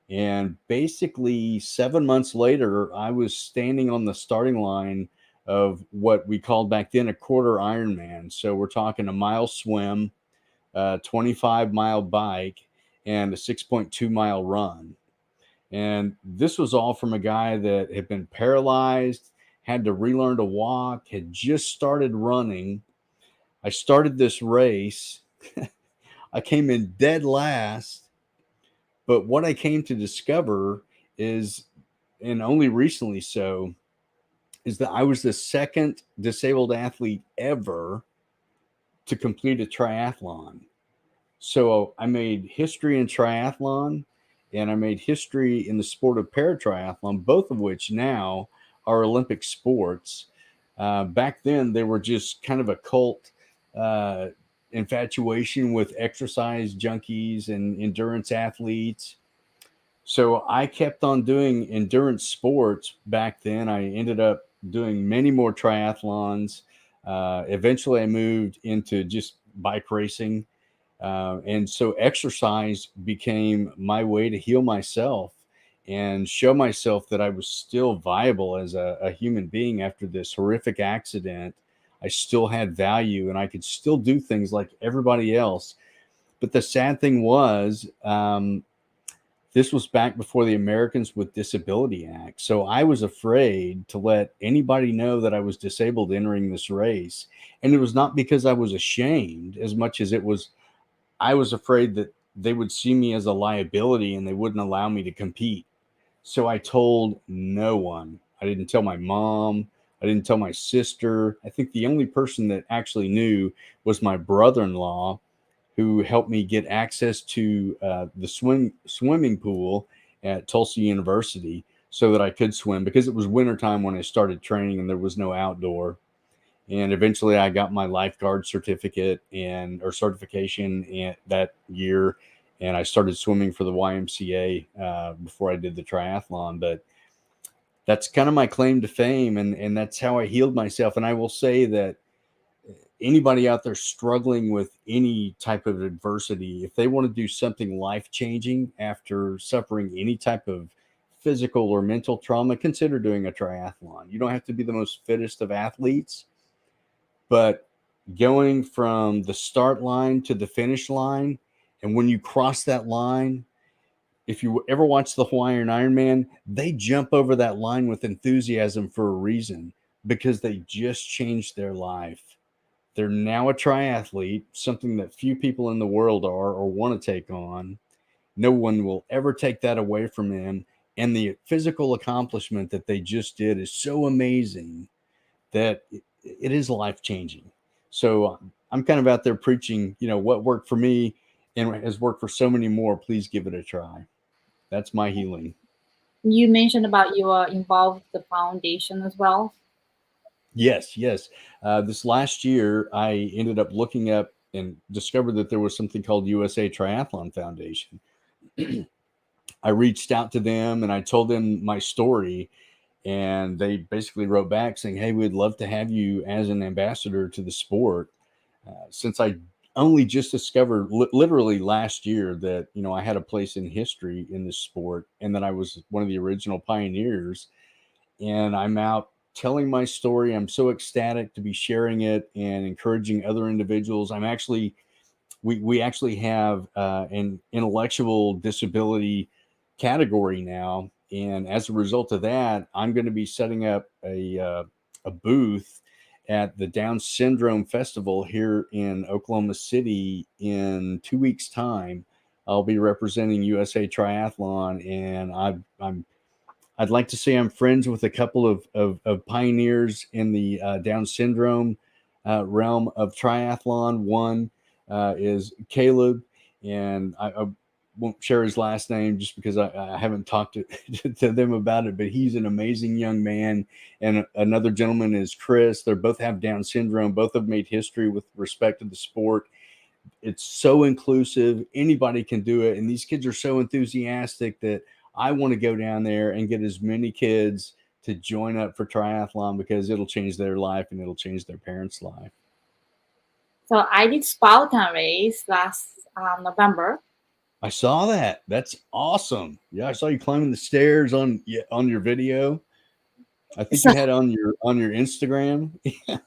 And basically, 7 months later, I was standing on the starting line of what we called back then a quarter Ironman. So we're talking a mile swim, a 25-mile bike, and a 6.2-mile run. And this was all from a guy that had been paralyzed, had to relearn to walk, had just started running. I started this race. I came in dead last. But what I came to discover is, and only recently so, is that I was the second disabled athlete ever to complete a triathlon. So I made history in triathlon and I made history in the sport of paratriathlon, both of which now are Olympic sports. Back then, they were just kind of a cult uh, infatuation with exercise junkies and endurance athletes. So I kept on doing endurance sports back then. I ended up doing many more triathlons. Eventually, I moved into just bike racing. And so exercise became my way to heal myself and show myself that I was still viable as a human being after this horrific accident. I still had value and I could still do things like everybody else. But the sad thing was, this was back before the Americans with Disability Act. So I was afraid to let anybody know that I was disabled entering this race. And it was not because I was ashamed as much as it was I was afraid that they would see me as a liability and they wouldn't allow me to compete. So I told no one. I didn't tell my mom. I didn't tell my sister. I think the only person that actually knew was my brother-in-law, who helped me get access to the swimming pool at Tulsa University so that I could swim because it was wintertime when I started training and there was no outdoor. And eventually I got my lifeguard certificate and or certification that year. And I started swimming for the YMCA before I did the triathlon. But that's kind of my claim to fame. And that's how I healed myself. And I will say that anybody out there struggling with any type of adversity, if they want to do something life changing after suffering any type of physical or mental trauma, consider doing a triathlon. You don't have to be the most fittest of athletes, but going from the start line to the finish line, and when you cross that line, if you ever watch the Hawaiian Ironman, they jump over that line with enthusiasm for a reason because they just changed their life. They're now a triathlete, something that few people in the world are or want to take on. No one will ever take that away from them. And the physical accomplishment that they just did is so amazing that it is life changing. So I'm kind of out there preaching, what worked for me and has worked for so many more. Please give it a try. That's my healing. You mentioned about you are involved with the foundation as well. Yes, yes. This last year, I ended up looking up and discovered that there was something called USA Triathlon Foundation. I reached out to them and I told them my story, and they basically wrote back saying, "Hey, we'd love to have you as an ambassador to the sport." Since I only just discovered literally last year that I had a place in history in this sport, and that I was one of the original pioneers, and I'm out telling my story. I'm so ecstatic to be sharing it and encouraging other individuals. I'm actually we actually have an intellectual disability category now, and as a result of that, I'm going to be setting up a booth at the Down Syndrome Festival here in Oklahoma City in 2 weeks' time. I'll be representing USA Triathlon, and I'd like to say I'm friends with a couple of pioneers in the Down syndrome realm of triathlon. One is Caleb, and I won't share his last name just because I haven't talked to them about it, but he's an amazing young man. And another gentleman is Chris. They both have Down syndrome. Both have made history with respect to the sport. It's so inclusive. Anybody can do it. And these kids are so enthusiastic that I want to go down there and get as many kids to join up for triathlon because it'll change their life and it'll change their parents' life. So I did Spartan race last November. I saw that. That's awesome. Yeah, I saw you climbing the stairs on your video. I think So you had on your Instagram.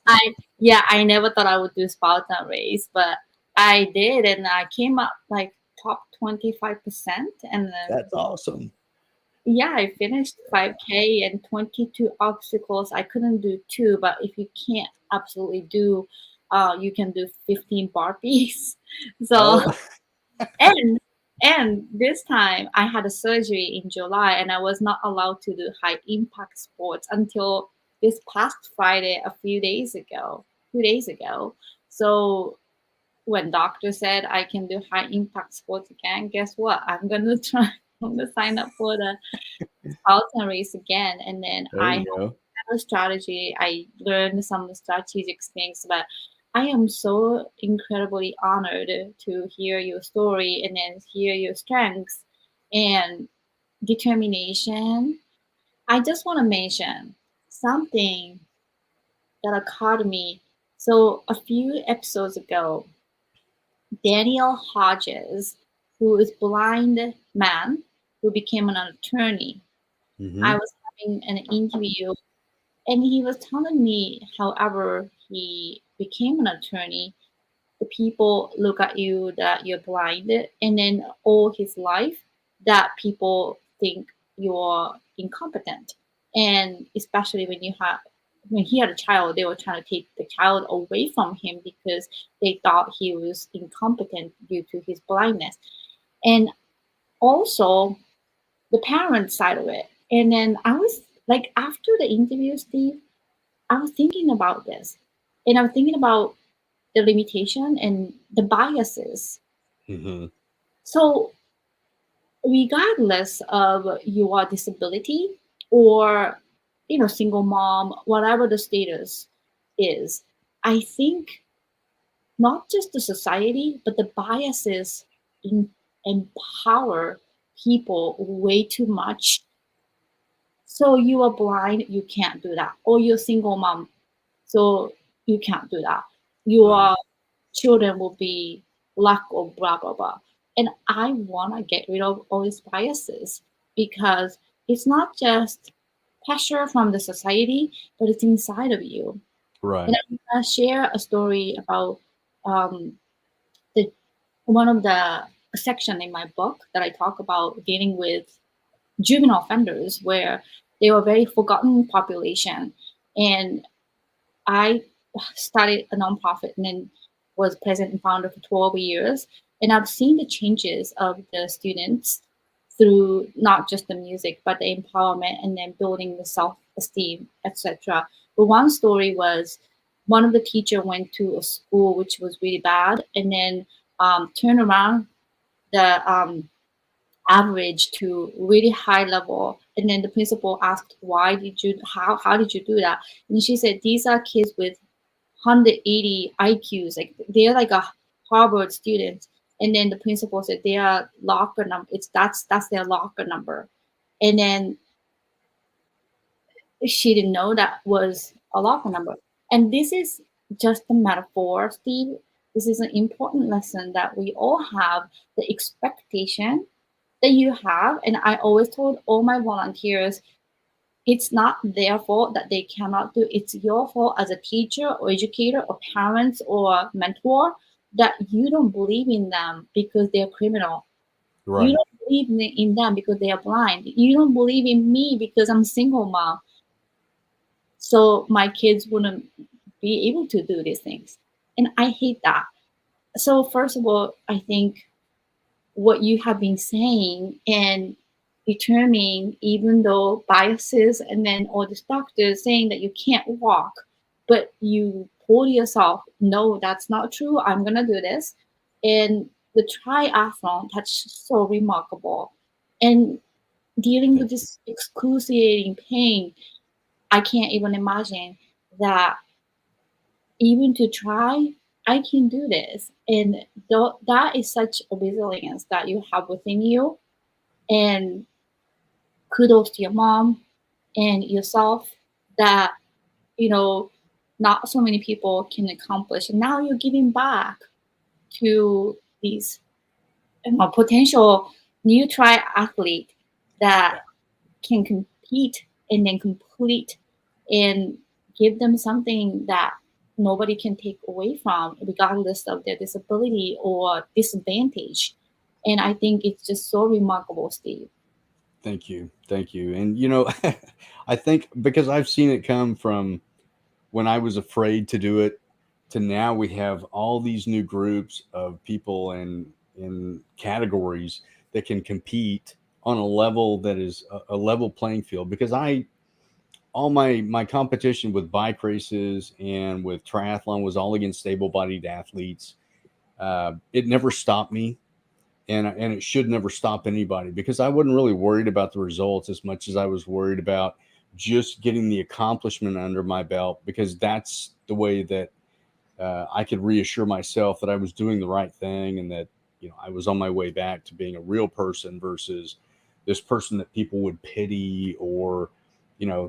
I never thought I would do Spartan race, but I did, and I came up like top 25%, and then That's awesome. yeah, I finished 5K and 22 obstacles. I couldn't do two, but if you can't absolutely do, you can do 15 burpees. So Oh, and and this time I had a surgery in July, and I was not allowed to do high impact sports until this past Friday, a few days ago, 2 days ago. So when doctor said I can do high impact sports again, guess what? I'm gonna try. I'm gonna sign up for the Spartan race again, and then there I you go. have a strategy. I learned some strategic things, but I am so incredibly honored to hear your story and then hear your strengths and determination. I just want to mention something that occurred to me. So a few episodes ago, Daniel Hodges, who is blind man who became an attorney, I Mm-hmm. was having an interview and he was telling me, however, he became an attorney, the people look at you that you're blind, and then all his life that people think you're incompetent. And especially when he had a child, they were trying to take the child away from him because they thought he was incompetent due to his blindness. And also the parent side of it. And then I was like, after the interview, Steve, I was thinking about this, and I was thinking about the limitation and the biases. Mm-hmm. So, regardless of your disability or single mom, whatever the status is, I think not just the society, but the biases in, empower people way too much. So you are blind, you can't do that, or you're single mom, so you can't do that. Right. Your children will be black or blah blah blah. And I want to get rid of all these biases because it's not just pressure from the society, but it's inside of you. And Right. I'm gonna share a story about um, the one of the section in my book that I talk about dealing with juvenile offenders where they were very forgotten population. And I started a nonprofit and then was president and founder for 12 years. And I've seen the changes of the students through not just the music, but the empowerment and then building the self-esteem, etc. But one story was one of the teacher went to a school which was really bad and then turned around the average to really high level. And then the principal asked, how did you do that? And she said, these are kids with 180 IQs. Like they're like a Harvard student. And then the principal said their locker number, that's their locker number. And then she didn't know that was a locker number. And this is just a metaphor, Steve. This is an important lesson that we all have the expectation that you have. And I always told all my volunteers, it's not their fault that they cannot do. It's your fault as a teacher or educator or parents or mentor that you don't believe in them because they're criminal. You Right. don't believe in them because they are blind. You don't believe in me because I'm single mom. So my kids wouldn't be able to do these things. And I hate that. So first of all, I think what you have been saying and determining, even though biases and then all these doctors saying that you can't walk, but you told yourself, no, that's not true. I'm going to do this. And the triathlon, that's so remarkable. And dealing with Thank you. this excruciating pain, I can't even imagine that even to try, I can do this. And that is such a resilience that you have within you. And kudos to your mom and yourself that, you know, not so many people can accomplish. And now you're giving back to these potential new triathlete that Yeah. can compete and then complete and give them something that nobody can take away from, regardless of their disability or disadvantage. And I think it's just so remarkable, Steve. Thank you. Thank you. And, I think because I've seen it come from when I was afraid to do it to now we have all these new groups of people and in categories that can compete on a level that is a level playing field because I all my competition with bike races and with triathlon was all against able-bodied athletes. It never stopped me, and it should never stop anybody because I wasn't really worried about the results as much as I was worried about just getting the accomplishment under my belt because that's the way that I could reassure myself that I was doing the right thing and that I was on my way back to being a real person versus this person that people would pity or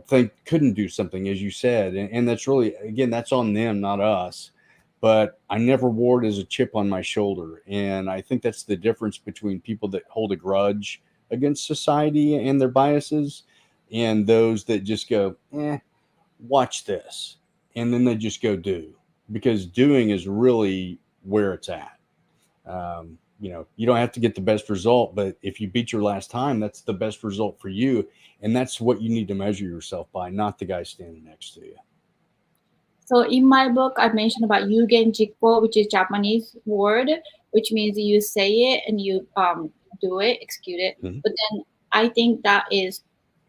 think couldn't do something as you said, and that's really again that's on them, not us. But I never wore it as a chip on my shoulder, and I think that's the difference between people that hold a grudge against society and their biases and those that just go, watch this, and then they just go do because doing is really where it's at. You don't have to get the best result, but if you beat your last time, that's the best result for you, and that's what you need to measure yourself by, not the guy standing next to you. So in my book, I mentioned about yugen jikko, which is Japanese word, which means you say it and you do it, execute it. Mhm. But then I think that is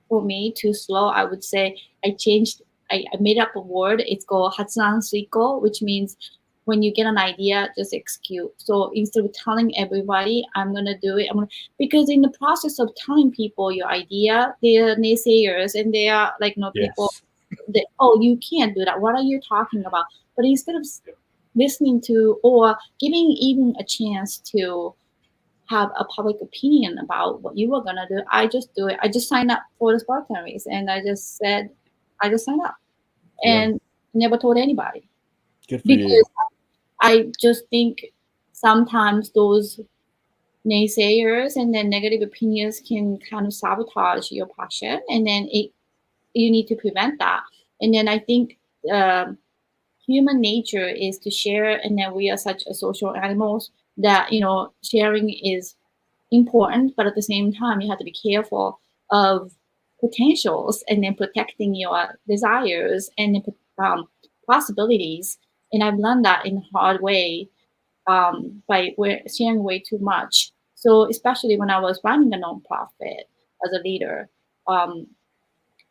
for me too slow. I would say I changed. I made up a word. It's called hatsunan suiko, which means when you get an idea, just execute. So instead of telling everybody I'm gonna do it, because in the process of telling people your idea, they are naysayers and they are like people Yes. that, oh, you can't do that. What are you talking about? But instead of listening to or giving even a chance to have a public opinion about what you were gonna do, I just do it. I just signed up for the Spartan race, and I just said, I just signed up Yeah. and never told anybody Good for you. because I just think sometimes those naysayers and then negative opinions can kind of sabotage your passion, and then you need to prevent that. And then I think um, human nature is to share, and then we are such a social animals that sharing is important, but at the same time you have to be careful of potentials and then protecting your desires and then possibilities. And I've learned that in a hard way by sharing way too much. So especially when I was running a nonprofit as a leader, um,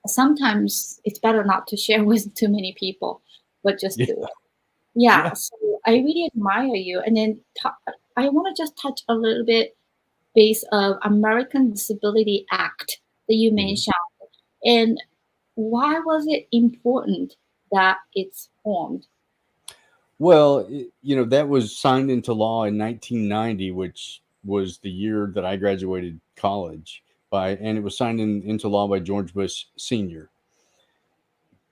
sometimes it's better not to share with too many people, but just Yeah. do it. Yeah, Yeah. so I really admire you. And then I want to just touch a little bit base of American Disability Act that you Mhm. mentioned, and why was it important that it's formed? Well, that was signed into law in 1990, which was the year that I graduated college and it was signed into law by George Bush Sr.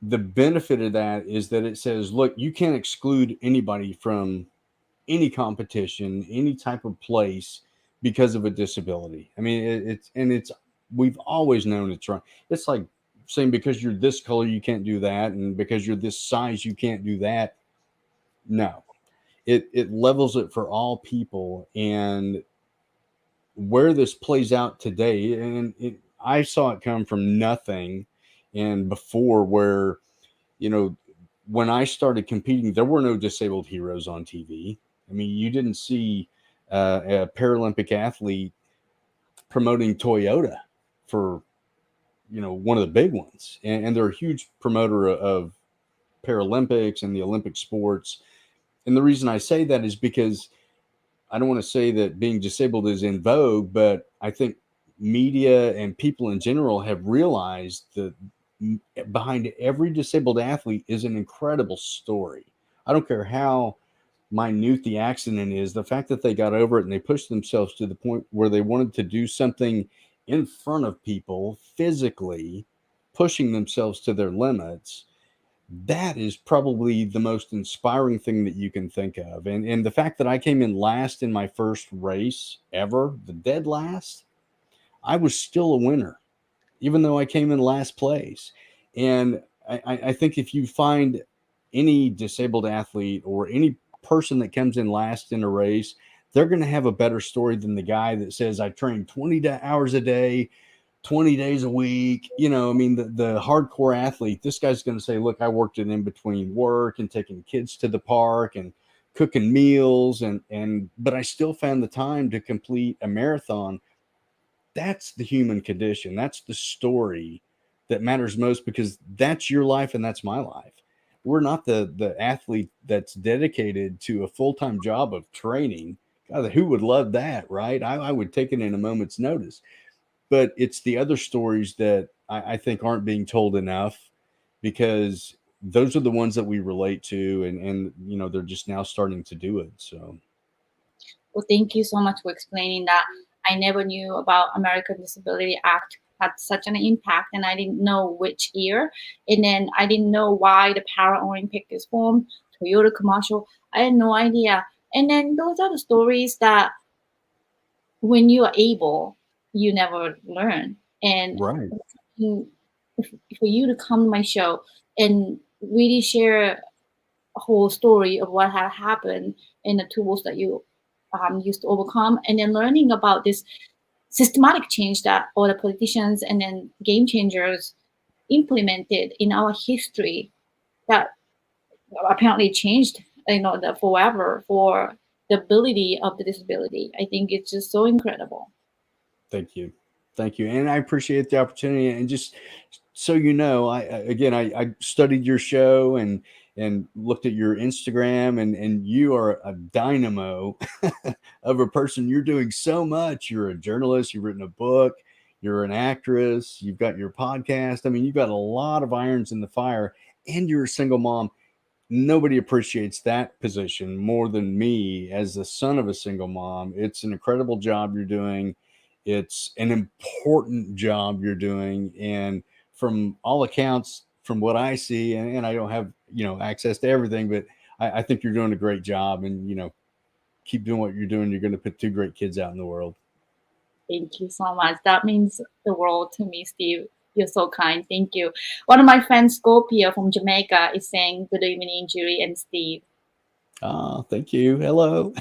The benefit of that is that it says, look, you can't exclude anybody from any competition, any type of place because of a disability. I mean, we've always known it's wrong. It's like saying because you're this color, you can't do that, and because you're this size, you can't do that. No, it levels it for all people, and where this plays out today, and I saw it come from nothing, and before where you know when I started competing, there were no disabled heroes on TV. I mean, you didn't see a Paralympic athlete promoting Toyota for one of the big ones, and they're a huge promoter of Paralympics and the Olympic sports. And the reason I say that is because I don't want to say that being disabled is in vogue, but I think media and people in general have realized that behind every disabled athlete is an incredible story. I don't care how minute the accident is, the fact that they got over it and they pushed themselves to the point where they wanted to do something in front of people physically, pushing themselves to their limits, that is probably the most inspiring thing that you can think of. And the fact that I came in last in my first race ever, the dead last, I was still a winner, even though I came in last place. And I think if you find any disabled athlete or any person that comes in last in a race, they're going to have a better story than the guy that says, I train 20 hours a day, 20 days a week. You know, I mean, the hardcore athlete, this guy's going to say, look, I worked it in between work and taking kids to the park and cooking meals. But I still found the time to complete a marathon. That's the human condition. That's the story that matters most, because that's your life and that's my life. We're not the athlete that's dedicated to a full-time job of training. God, who would love that, right? I would take it in a moment's notice. But it's the other stories that I think aren't being told enough, because those are the ones that we relate to, and you know, they're just now starting to do it. So Well, thank you so much for explaining that. I never knew about American Disability Act had such an impact, and I didn't know which year, and then I didn't know why the Paralympic is formed, Toyota commercial. I had no idea. And then those are the stories that when you are able, you never learn. And right. you, for you to come to my show and really share a whole story of what had happened and the tools that you used to overcome, and then learning about this systematic change that all the politicians and then game changers implemented in our history that apparently changed, the forever for the ability of the disability. I think it's just so incredible. Thank you. Thank you. And I appreciate the opportunity. And just so you know, I studied your show and looked at your Instagram, and you are a dynamo of a person. You're doing so much. You're a journalist, you've written a book, you're an actress, you've got your podcast. I mean, you've got a lot of irons in the fire, and you're a single mom. Nobody appreciates that position more than me as the son of a single mom. It's an incredible job you're doing. It's an important job you're doing. And from all accounts, from what I see, and I don't have, you know, access to everything, but I think you're doing a great job, and, you know, keep doing what you're doing. You're going to put two great kids out in the world. Thank you so much. That means the world to me, Steve. You're so kind. Thank you. One of my friends, Scorpio from Jamaica, is saying good evening, Juri and Steve. Ah, thank you. Hello.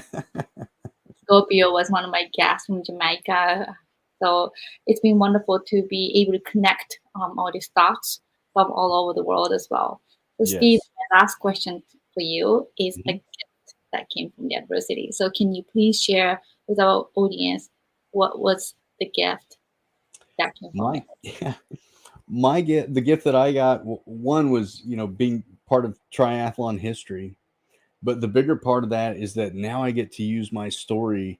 Scorpio was one of my guests from Jamaica. So it's been wonderful to be able to connect all these thoughts from all over the world as well. So, Steve, Yes. my last question for you is a Mhm. gift that came from the adversity. So, can you please share with our audience what was the gift that came from My it? yeah, my gift, the gift that I got, one was, you know, being part of triathlon history. But the bigger part of that is that now I get to use my story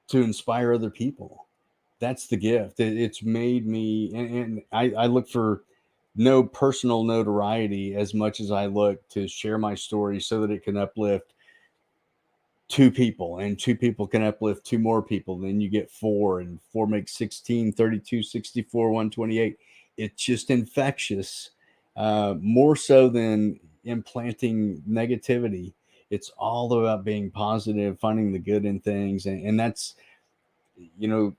to inspire other people. That's the gift. It's made me, and I look for no personal notoriety as much as I look to share my story so that it can uplift two people, and two people can uplift two more people. Then you get four, and four makes 16, 32, 64, 128. It's just infectious, more so than implanting negativity. It's all about being positive, finding the good in things. And that's, you know,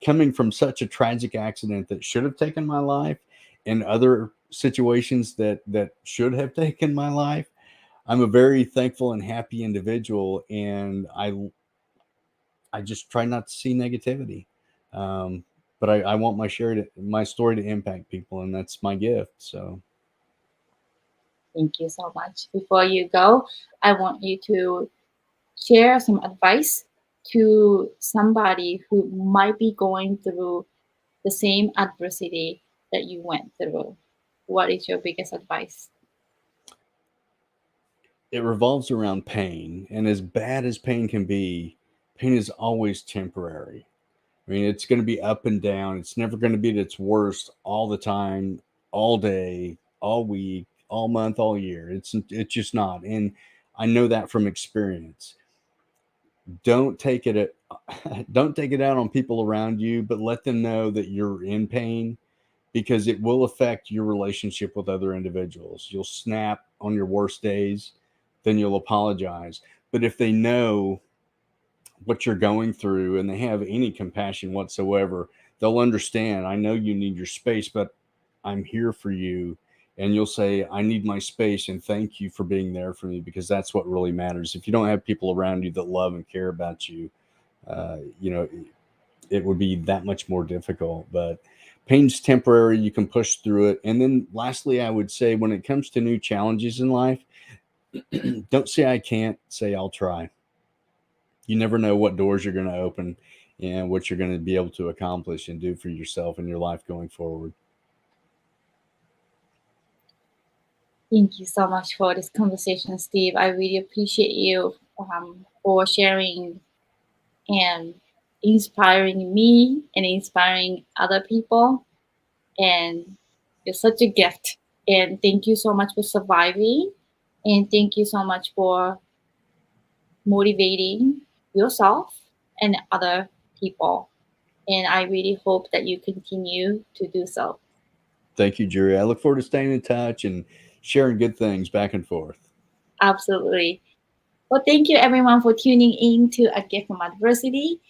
coming from such a tragic accident that should have taken my life, and other situations that should have taken my life. I'm a very thankful and happy individual, and I just try not to see negativity. Um, but I want my story to impact people, and that's my gift. So Thank you so much. Before you go, I want you to share some advice to somebody who might be going through the same adversity that you went through. What is your biggest advice? it revolves around pain, and as bad as pain can be, pain is always temporary. I mean, it's going to be up and down. It's never going to be at its worst all the time, all day, all week, all month, all year. It's just not. And I know that from experience. Don't take it don't take it out on people around you, but let them know that you're in pain, because it will affect your relationship with other individuals. You'll snap on your worst days, then you'll apologize. But if they know what you're going through and they have any compassion whatsoever, they'll understand. I know you need your space, but I'm here for you. And you'll say, I need my space and thank you for being there for me, because that's what really matters. If you don't have people around you that love and care about you, you know, it would be that much more difficult. But pain's temporary. You can push through it. And then lastly, I would say when it comes to new challenges in life, don't say I can't, say I'll try. You never know what doors you're going to open and what you're going to be able to accomplish and do for yourself and your life going forward. Thank you so much for this conversation, Steve. I really appreciate you for sharing and inspiring me and inspiring other people. And you're such a gift. And thank you so much for surviving. And thank you so much for motivating yourself and other people. And I really hope that you continue to do so. Thank you, Juri. I look forward to staying in touch and sharing good things back and forth. Absolutely. Well, thank you everyone for tuning in to A Gift from Adversity.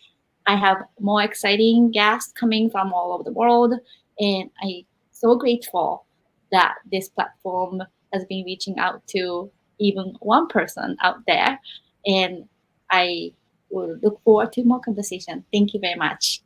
I have more exciting guests coming from all over the world, and I'm so grateful that this platform has been reaching out to even one person out there. And I will look forward to more conversation. Thank you very much.